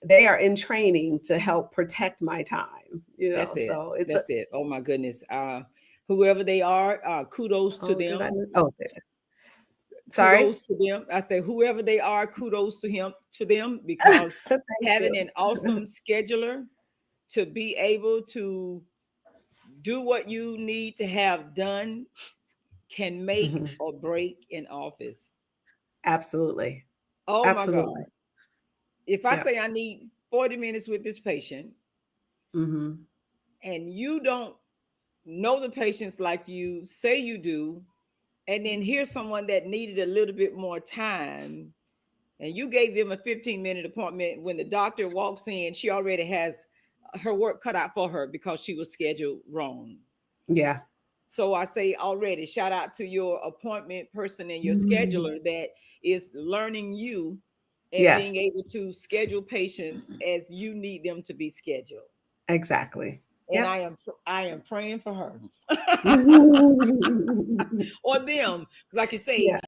they are in training to help protect my time. that's it. So it's a That's it. Oh my goodness. Whoever they are, kudos to oh did I them. oh there. Sorry. Kudos to them. I say whoever they are, kudos to them because Thank having you. an awesome scheduler to be able to do what you need to have done can make Mhm. or break an office. Absolutely, Oh my absolutely. God. If I Yep. say I need 40 minutes with this patient Hmm. and you don't know the patients like you say you do, and then here's someone that needed a little bit more time, and you gave them a 15-minute appointment, when the doctor walks in, she already has her work cut out for her because she was scheduled wrong. Yeah. So I say already, shout out to your appointment person and your Mhm. scheduler that is learning you and Yes. being able to schedule patients as you need them to be scheduled. Exactly. And Yep. I am praying for her Mhm. or them, like you say, Yeah.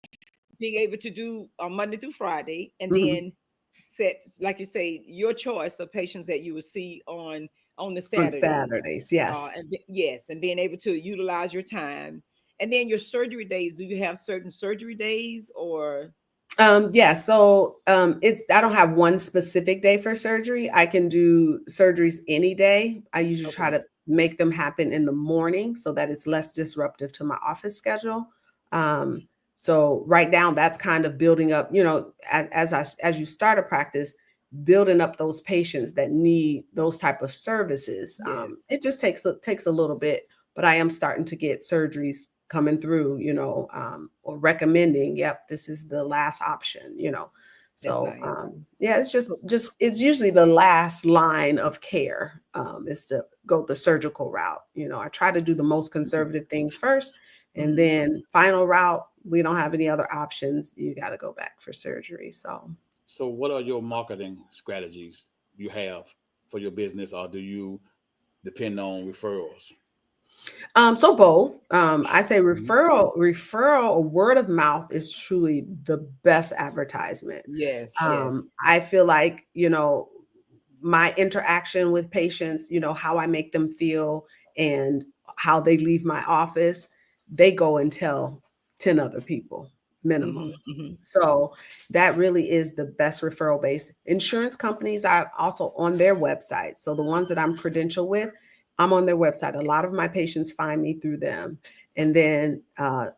being able to do Monday through Friday, and Mhm. then set, like you say, your choice of patients that you will see on on the On Saturdays. Saturdays, yes. Yes, and being able to utilize your time. And then your surgery days, do you have certain surgery days or? Yeah, so it's I don't have one specific day for surgery. I can do surgeries any day. I usually try Okay. to make them happen in the morning so that it's less disruptive to my office schedule. Um, so right now, that's kind of building up. As you start a practice, building up those patients that need those type of services. Yes. It just takes a little bit, but I am starting to get surgeries coming through, or recommending, yep, this is the last option. That's So nice. yeah, it's So, just it's usually the last line of care, is to go the surgical route. I try to do the most conservative things first, and mhm. then final route, we don't have any other options. You got to go back for surgery. So So, what are your marketing strategies you have for your business, or do you depend on referrals? So both. I say Mhm. referral, or word of mouth is truly the best advertisement. Yes, yes. I feel like, my interaction with patients, how I make them feel and how they leave my office, they go and tell 10 other people Hmm, minimum. hmm. So that really is the best referral base. Insurance companies are also on their website. So the ones that I'm credentialed with, I'm on their website. A lot of my patients find me through them. And then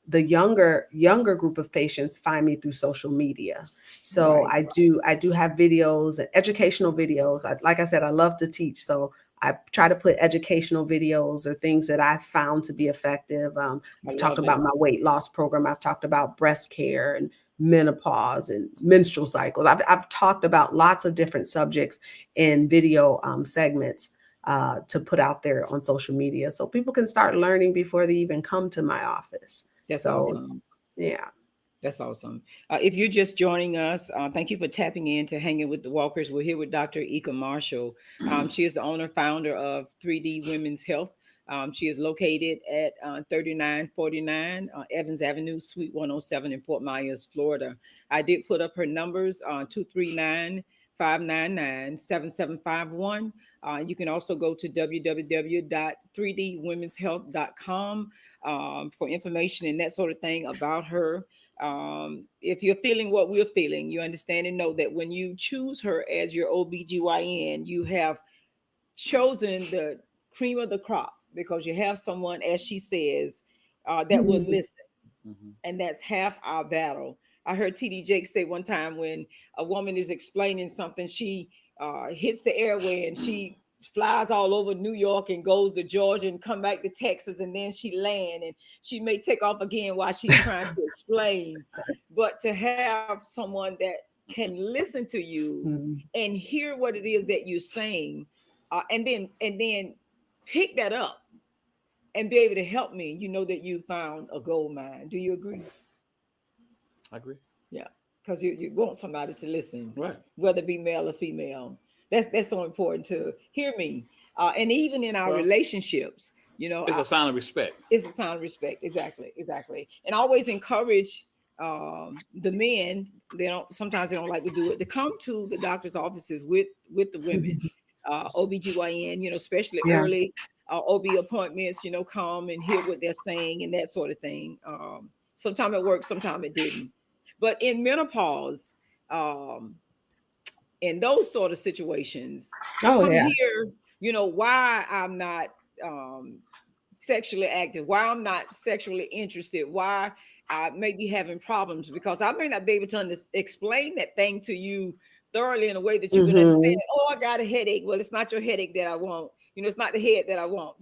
the younger group of patients find me through social media. So Right. I do have videos and educational videos. Like I said, I love to teach. So I try to put educational videos or things that I found to be effective. I I've talked love it. about my weight loss program. I've talked about breast care and menopause and menstrual cycles. I've talked about lots of different subjects in video segments to put out there on social media so people can start learning before they even come to my office. That's So, awesome. yeah. That's awesome. If you're just joining us, thank you for tapping in to Hanging with the Walkers. We're here with Dr. Eeka Marshall. She is the owner, founder of 3D Women's Health. She is located at 3949 Evans Avenue, Suite 107 in Fort Myers, Florida. I did put up her numbers, 239 599 7751. You can also go to www.3dwomenshealth.com for information and that sort of thing about her. If you're feeling what we're feeling, you understand and know that when you choose her as your OBGYN, you have chosen the cream of the crop because you have someone, as she says, that will Mhm. listen. And that's half our battle. I heard TD Jake say one time when a woman is explaining something, she hits the airway and she flies all over New York and goes to Georgia and come back to Texas and then she land and she may take off again while she's trying to explain. But to have someone that can listen to you Mhm. and hear what it is that you're saying, and then pick that up and be able to help me, you know that you found a gold mine. Do you agree? I agree. Yeah, because you want somebody to listen, Right. whether it be male or female. That's so important to hear me. And even in our Well, relationships, it's a sign of respect. it's a sign of respect. Exactly, exactly. And always encourage the men. They don't sometimes they don't like to do it to come to the doctor's offices with the women, OBGYN. Especially Yeah. early OB appointments. Come and hear what they're saying and that sort of thing. Sometimes it worked, sometimes it didn't. But in menopause, um, in those sort of situations, Oh, come yeah. here, why I'm not um, sexually active, why I'm not sexually interested, why I may be having problems, because I may not be able to explain that thing to you thoroughly in a way that you can understand. Hmm. Oh, I got a headache. Well, it's not your headache that I want. It's not the head that I want.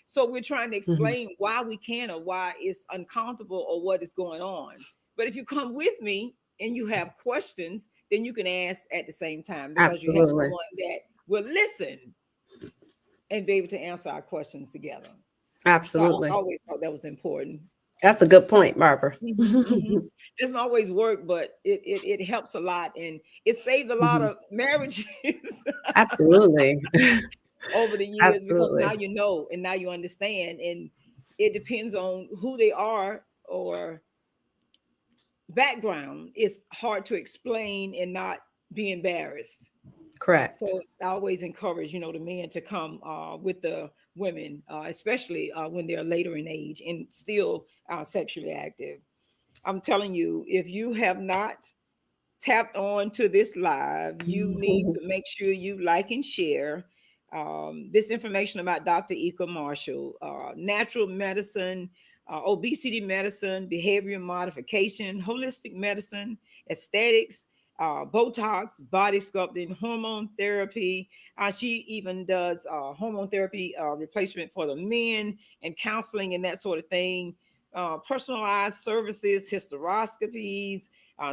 So we're trying to Hmm. explain why we can or why it's uncomfortable or what is going on. But if you come with me and you have questions, then you can ask at the same time because you have Absolutely. someone that will listen and be able to answer our questions together. So I Absolutely. always thought that was important. That's a good point, Barbara. Hmm, hmm. Doesn't always work, but it helps a lot, and it saved a lot Mhm. of marriages Absolutely. over the years because now Absolutely. you know and now you understand, and it depends on who they are or background. It's hard to explain and not be embarrassed. Correct. So I always encourage, the men to come with the women, especially when they're later in age and still sexually active. I'm telling you, if you have not tapped on to this live, you need to make sure you like and share this information about Dr. Eeka Marshall, natural medicine, obesity medicine, behavior modification, holistic medicine, aesthetics, Botox, body sculpting, hormone therapy. She even does hormone therapy replacement for the men and counseling and that sort of thing. Personalized services, hysteroscopies.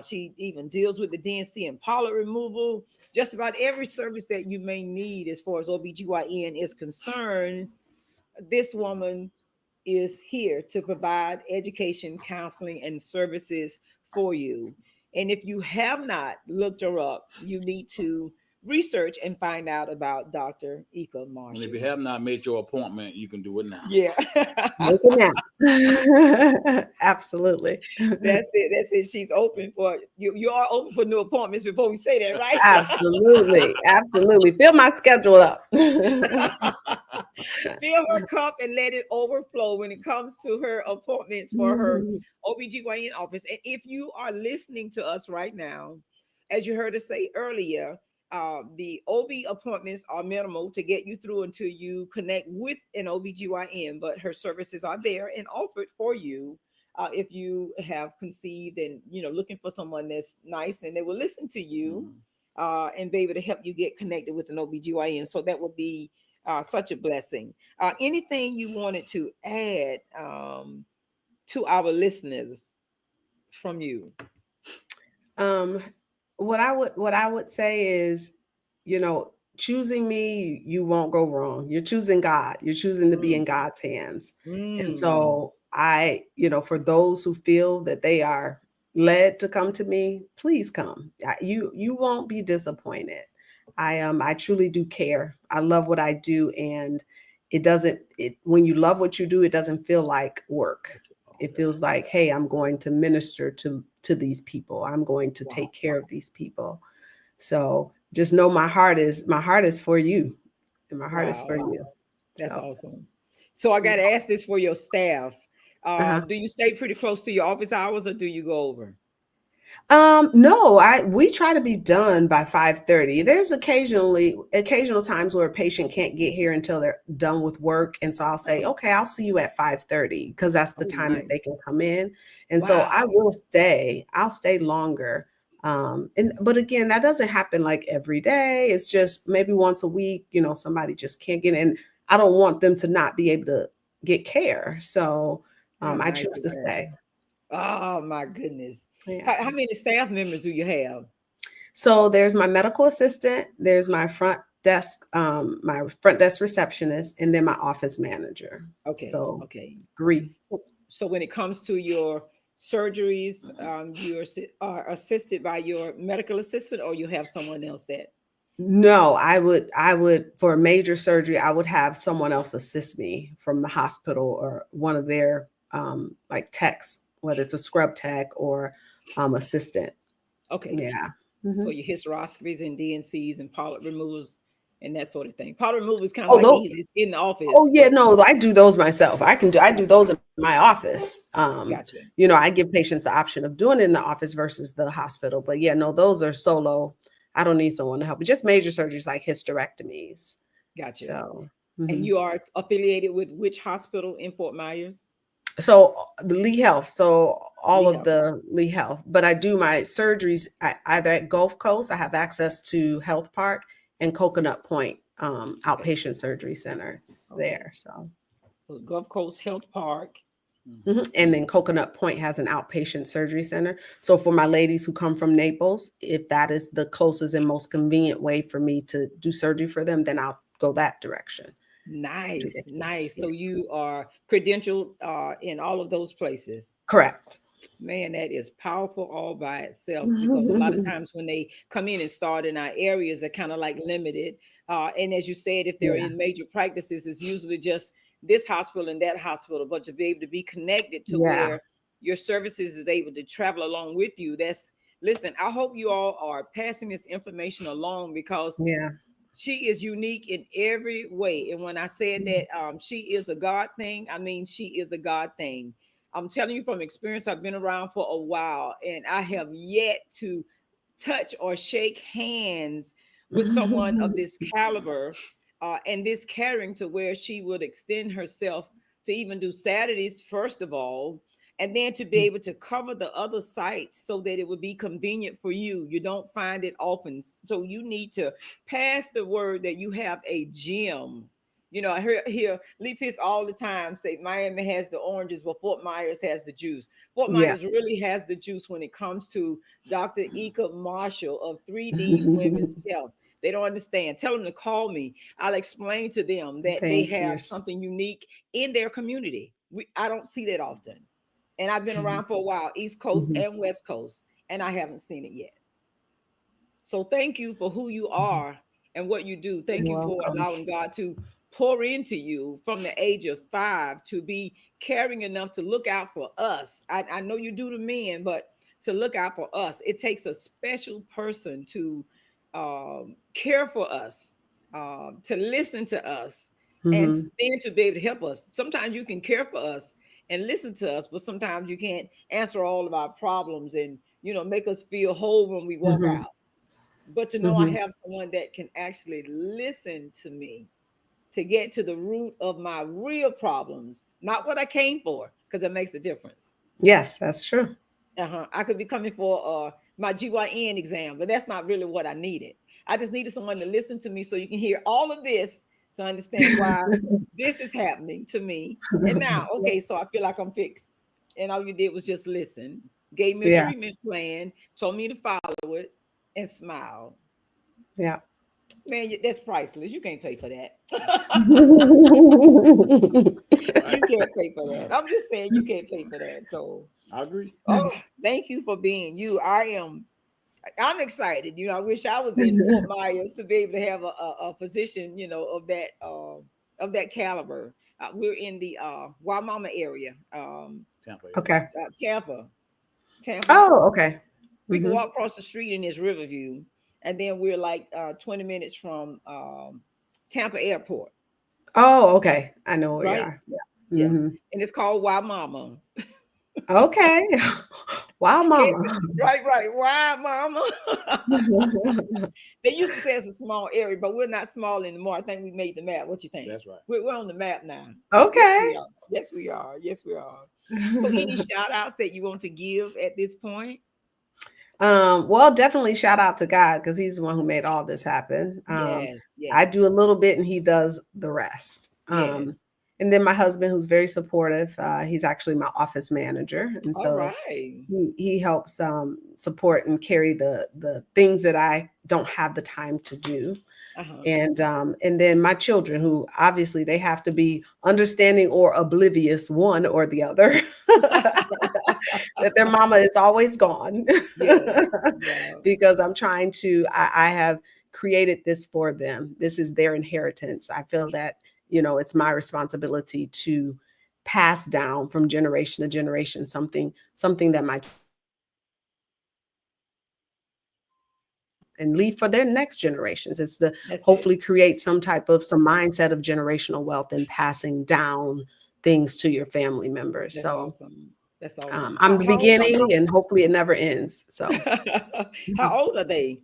She even deals with the DNC and polyp removal. Just about every service that you may need as far as OBGYN is concerned, this woman is here to provide education, counseling, and services for you. And if you have not looked her up, you need to research and find out about Dr. Eeka And if Marshall. you have not made your appointment, you can do it now. Yeah. Make it now. Absolutely. That's it. That's it. She's open for you. You are open for new appointments before we say that, right? Absolutely. Absolutely. Fill my schedule up. Fill her cup and let it overflow when it comes to her appointments for her OBGYN office. And if you are listening to us right now, as you heard us say earlier, the OB appointments are minimal to get you through until you connect with an OBGYN, but her services are there and offered for you. If you have conceived and looking for someone that's nice and they will listen to you and be able to help you get connected with an OBGYN. So that would be such a blessing. Anything you wanted to add to our listeners from you? Um, what I would say is, choosing me, you won't go wrong. You're choosing God. You're choosing to be in Mm, God's hands. And mm, so for those who feel that they are led to come to me, please come. You won't be disappointed. I truly do care. I love what I do, and when you love what you do, it doesn't feel like work. It feels like, hey, I'm going to minister to these people. I'm going to wow, take care of these people. So just know my heart is for you, and my heart is for wow, you. that's So awesome. So I got to ask this for your staff. uh-huh. Do you stay pretty close to your office hours or do you go over? No, we try to be done by 5:30. There's occasional times where a patient can't get here until they're done with work. And so I'll say, Okay. okay, I'll see you at 5:30 because that's the Oh, time that they nice. can come in. And so Wow. I'll stay longer. But again, that doesn't happen like every day. It's just maybe once a week, somebody just can't get in. I don't want them to not be able to get care. So How I nice choose is to that? stay. Oh, my goodness. Yeah. How many staff members do you have? So there's my medical assistant, there's my front desk receptionist, and then my office manager. Okay. So Okay. 3. So when it comes to your surgeries, are assisted by your medical assistant, or you have someone else that? No, I would for a major surgery, I would have someone else assist me from the hospital or one of their like techs, whether it's a scrub tech or assistant. Okay, Yeah. for Mhm. your hysteroscopies and DNCs and polyp removals and that sort of thing. Polyp removal is kind of Oh, like the those, easiest in the oh office, yeah, but no, I do those myself. I do gotcha, those in my office. gotcha. I give patients the option of doing it in the office versus the hospital. But yeah, no, those are solo. I don't need someone to help. But just major surgeries like hysterectomies. Gotcha. So, And mhm. you are affiliated with which hospital in Fort Myers? The Lee Health. So all Lee of Health. the Lee Health. But I do my surgeries either at Gulf Coast. I have access to Health Park and Coconut Point Okay. outpatient surgery center Okay. there. So. So Gulf Coast Health Park. Mhm. Mhm. And then Coconut Point has an outpatient surgery center. So for my ladies who come from Naples, if that is the closest and most convenient way for me to do surgery for them, then I'll go that direction. Do their Nice, case. nice. Yeah. So you are credentialed in all of those places. Correct. Man, that is powerful all by itself because a lot of times when they come in and start in our areas, they're kind of like limited. And as you said, if they're Yeah. in major practices, it's usually just this hospital and that hospital. But to be able to be connected to Yeah. where your services is able to travel along with you, that's listen, I hope you all are passing this information along, because Yeah. she is unique in every way. And when I said Mhm. that she is a God thing, I mean she is a God thing. I'm telling you from experience. I've been around for a while, and I have yet to touch or shake hands with someone of this caliber, and this caring, to where she would extend herself to even do Saturdays, first of all, and then to be able to cover the other sites so that it would be convenient for you. You don't find it often. So you need to pass the word that you have a gym. You know, I hear Leaf Hits all the time say Miami has the oranges, but Fort Myers has the juice. Fort Yeah. Myers really has the juice when it comes to Dr. Eeka Marshall of 3D Women's Health. They don't understand. Tell them to call me. I'll explain to them that they Thank you. have something unique in their community. I don't see that often. And I've been Mhm. around for a while, East Coast Mhm. and West Coast, and I haven't seen it yet. So thank you for who you Mhm. are and what you do. Thank You're you for welcome. allowing God to pour into you from the age of 5 to be caring enough to look out for us. I know you do the men, but to look out for us, it takes a special person to care for us, to listen to us, and Mhm. then to be able to help us. Sometimes you can care for us and listen to us, but sometimes you can't answer all of our problems and make us feel whole when we walk Mhm. out. But to know I Mhm. have someone that can actually listen to me to get to the root of my real problems, not what I came for, because it makes a difference. Yes, that's true. I could be coming for my GYN exam, but that's not really what I needed. I just needed someone to listen to me so you can hear all of this to understand why this is happening to me. And now, okay, so I feel like I'm fixed. And all you did was just listen, gave me a Yeah. treatment plan, told me to follow it, and smile. Yeah. Man, that's priceless. You can't pay for that. Right. You can't pay for that. I'm just saying you can't pay for that. So, I agree. oh, thank you for being you. I'm excited. I wish I was in Fort Myers to be able to have a position, of that caliber. We're in the Wamama area, Tampa area. Okay. Tampa. Tampa. Oh, okay. We can Mhm. walk across the street in this Riverview, and then we're like 20 minutes from Tampa Airport. Oh, okay. I know where you Right? are. Yeah. Yeah. Mhm. And it's called Why Mama. Okay. Wow, Can't mama. say, right. Why Mama? They used to say it's a small area, but we're not small anymore. I think we made the map. What you think? That's right. We're on the map now. Yes, we Okay. are. Yes, we are. Yes, we are. So, any shout outs that you want to give at this point? Well, definitely shout out to God because He's the one who made all this happen. Yes, I yes, do a little bit and He does the rest. yes. And then my husband, who's very supportive, he's actually my office manager, and All so right. he helps support and carry the things that I don't have the time to do. Uh-huh. And then my children, who obviously they have to be understanding or oblivious, one or the other, that their mama is always gone. Yes. Yeah. Because I have created this for them. This is their inheritance. I feel that, it's my responsibility to pass down from generation to generation something that my and leave for their next generations. It's to That's it. hopefully create some mindset of generational wealth and passing down things to your family members. That's So awesome. That's awesome. I'm the How old are beginning, and hopefully it never ends. So they? How old are they?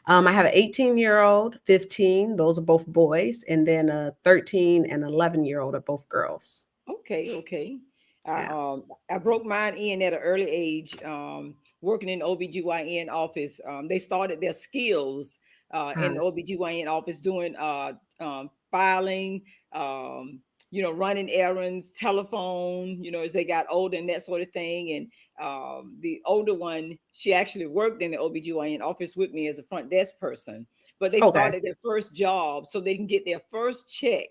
I have an 18-year-old, 15. Those are both boys, and then a 13 and 11-year-old are both girls. Okay, okay. Yeah. I broke mine in at an early age, working in the OBGYN office. They started their skills in the OBGYN office doing filing, running errands, telephone, as they got older and that sort of thing. And the older one, she actually worked in the OBGYN office with me as a front desk person. But they Okay. started their first job so they can get their first check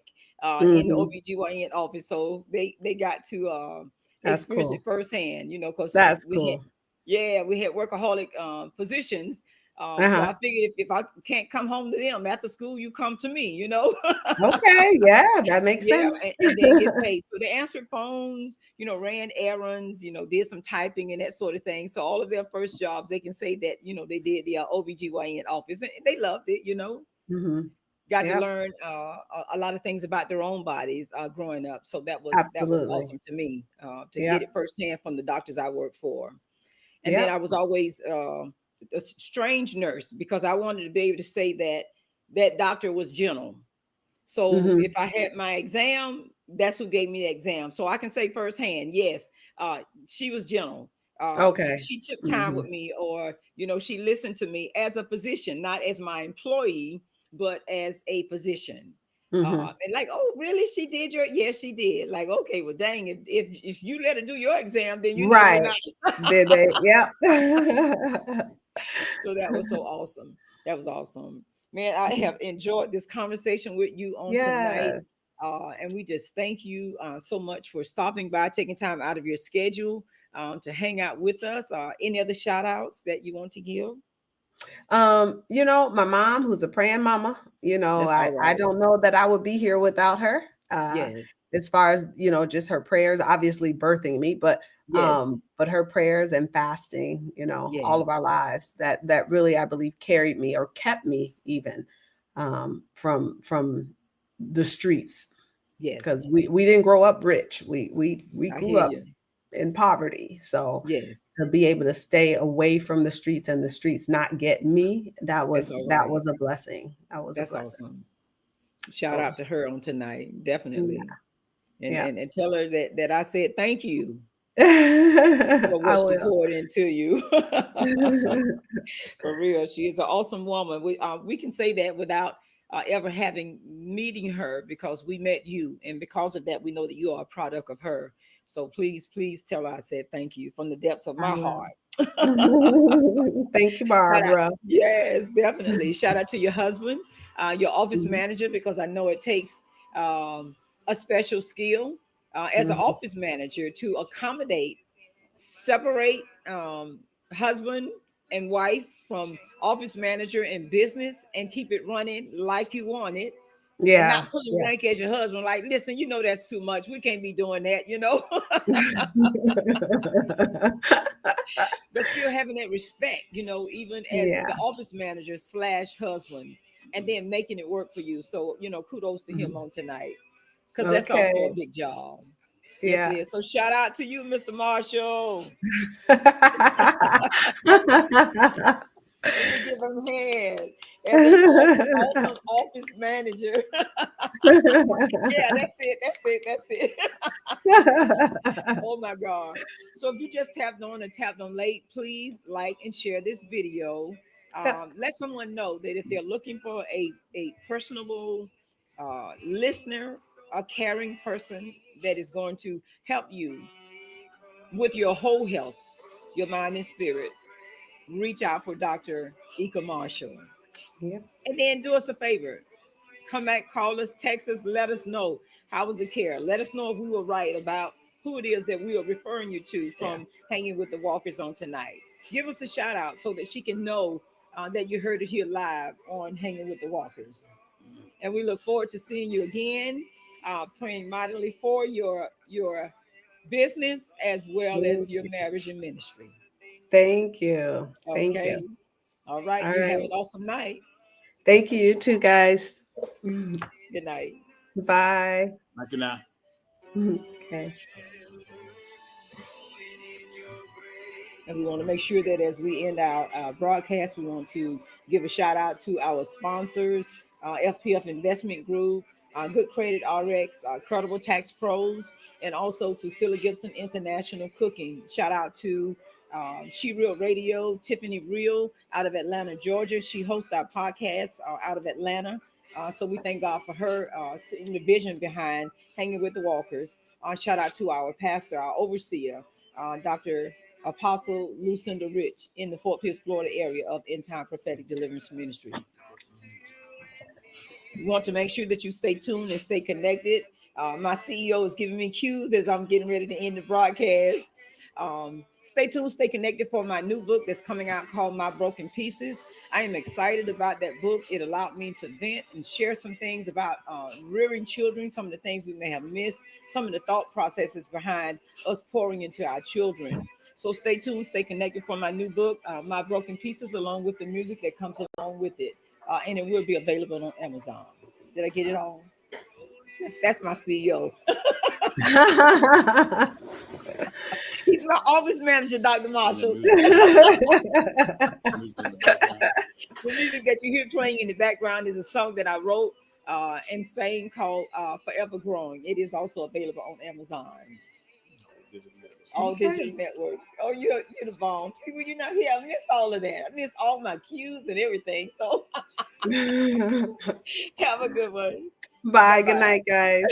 in the Hmm. OBGYN office. So they got to That's experience it cool. firsthand, because That's we had, cool. yeah, we had workaholic physicians So Uh-huh. I figured if I can't come home to them after school, you come to me, you know. Okay, yeah, that makes Yeah, sense. and then get paid. So they answered phones, ran errands, did some typing and that sort of thing. So all of their first jobs, they can say that, they did the OBGYN office and they loved it, Mhm. got to Yep, learn a lot of things about their own bodies growing up. So that was absolutely. awesome to me to get Yep, it firsthand from the doctors I worked for. And then I yep. was always a strange nurse because I wanted to be able to say that that doctor was gentle. So if Mhm. I had my exam, that's who gave me the exam. So I can say firsthand, yes, she was gentle. Okay. She took time with Mhm. me, or she listened to me as a physician, not as my employee, but as a physician. Mhm. And like, oh, really? She did your? Yes, she did. Like, okay, well, dang, if you let her do your exam, then we're Right. not. Did they? Yep. So that was so awesome. That was awesome. Man, I have enjoyed this conversation with you on tonight. Yeah. And we just thank you so much for stopping by, taking time out of your schedule to hang out with us. Any other shout outs that you want to give? My mom, who's a praying mama, That's I all I right. don't know that I would be here without her. Yes. As far as, just her prayers, obviously birthing me, Yes. but her prayers and fasting, all of Yes. our lives, that really, I believe, carried me or kept me even from the streets, Yes. because we didn't grow up rich. We I grew hear up you. in poverty. So Yes. to be able to stay away from the streets and the streets not get me, that That's was all that right. was a blessing. That was a That's blessing. awesome. Shout So out to her on tonight. Definitely. yeah, And, yeah. and, and tell her that I said thank you for I what she will. poured into you. For real, she is an awesome woman. We can say that without ever having meeting her because we met you, and because of that, we know that you are a product of her. So please, please tell her I said thank you from the depths of I my will. heart. Thank you, Shout out, Barbara. yes, definitely. Shout out to your husband, your office Mhm, manager, because I know it takes a special skill as an mhm. office manager to accommodate, separate husband and wife from office manager and business and keep it running like you want it, and Yeah, not pulling yeah. rank as your husband. Like, listen, that's too much. We can't be doing that. But still having that respect, even as Yeah. the office manager slash husband, and then making it work for you. So, kudos to him Mhm. on tonight, because that's also a Okay. big job. Yes, it Yeah. is. So shout out to you, Mr. Marshall. Let me give him hand as an awesome office manager. Yeah, that's it. That's it. That's it. Oh my God. So if you just tapped on or tapped on late, please like and share this video. Let someone know that if they're looking for a personable listener, a caring person that is going to help you with your whole health, your mind and spirit, reach out for Dr. Eeka Marshall. Yeah. And then do us a favor. Come back, call us, text us, let us know how was the care. Let us know if we were right about who it is that we are referring you to Yeah. from Hanging with the Walkers on tonight. Give us a shout out so that she can know that you heard it here live on Hanging with the Walkers. And we look forward to seeing you again, praying mightily for your business as well as Thank your you. marriage and ministry. Thank you. Thank you. Okay. All right. All You have right. an awesome night. Thank you, you too, guys. Good night. Bye. Thank you now. Okay. And we want to make sure that as we end our broadcast, we want to give a shout out to our sponsors, FPF Investment Group, Good Credit RX, Credible Tax Pros, and also to Silla Gibson International Cooking. Shout out to She Real Radio, Tiffany Real out of Atlanta, Georgia. She hosts our podcast out of Atlanta. So we thank God for her seeing the vision behind Hanging with the Walkers. Shout out to our pastor, our overseer, Dr. Apostle Lucinda Rich in the Fort Pierce, Florida area of End Time Prophetic Deliverance Ministries. We want to make sure that you stay tuned and stay connected. My CEO is giving me cues as I'm getting ready to end the broadcast. Stay tuned, stay connected for my new book that's coming out called My Broken Pieces. I am excited about that book. It allowed me to vent and share some things about rearing children, some of the things we may have missed, some of the thought processes behind us pouring into our children. So stay tuned, stay connected for my new book, My Broken Pieces, along with the music that comes along with it. And it will be available on Amazon. Did I get it all? That's my CEO. He's my office manager, Dr. And the Marshall. music in the background. The music that you hear playing in the background is a song that I wrote and sang called Forever Growing. It is also available on Amazon, all Okay. digital networks. Oh, you're the bomb. See, when you're not here, I miss all of that. I miss all my cues and everything. So have a good one. Bye Bye. Good bye. night, guys.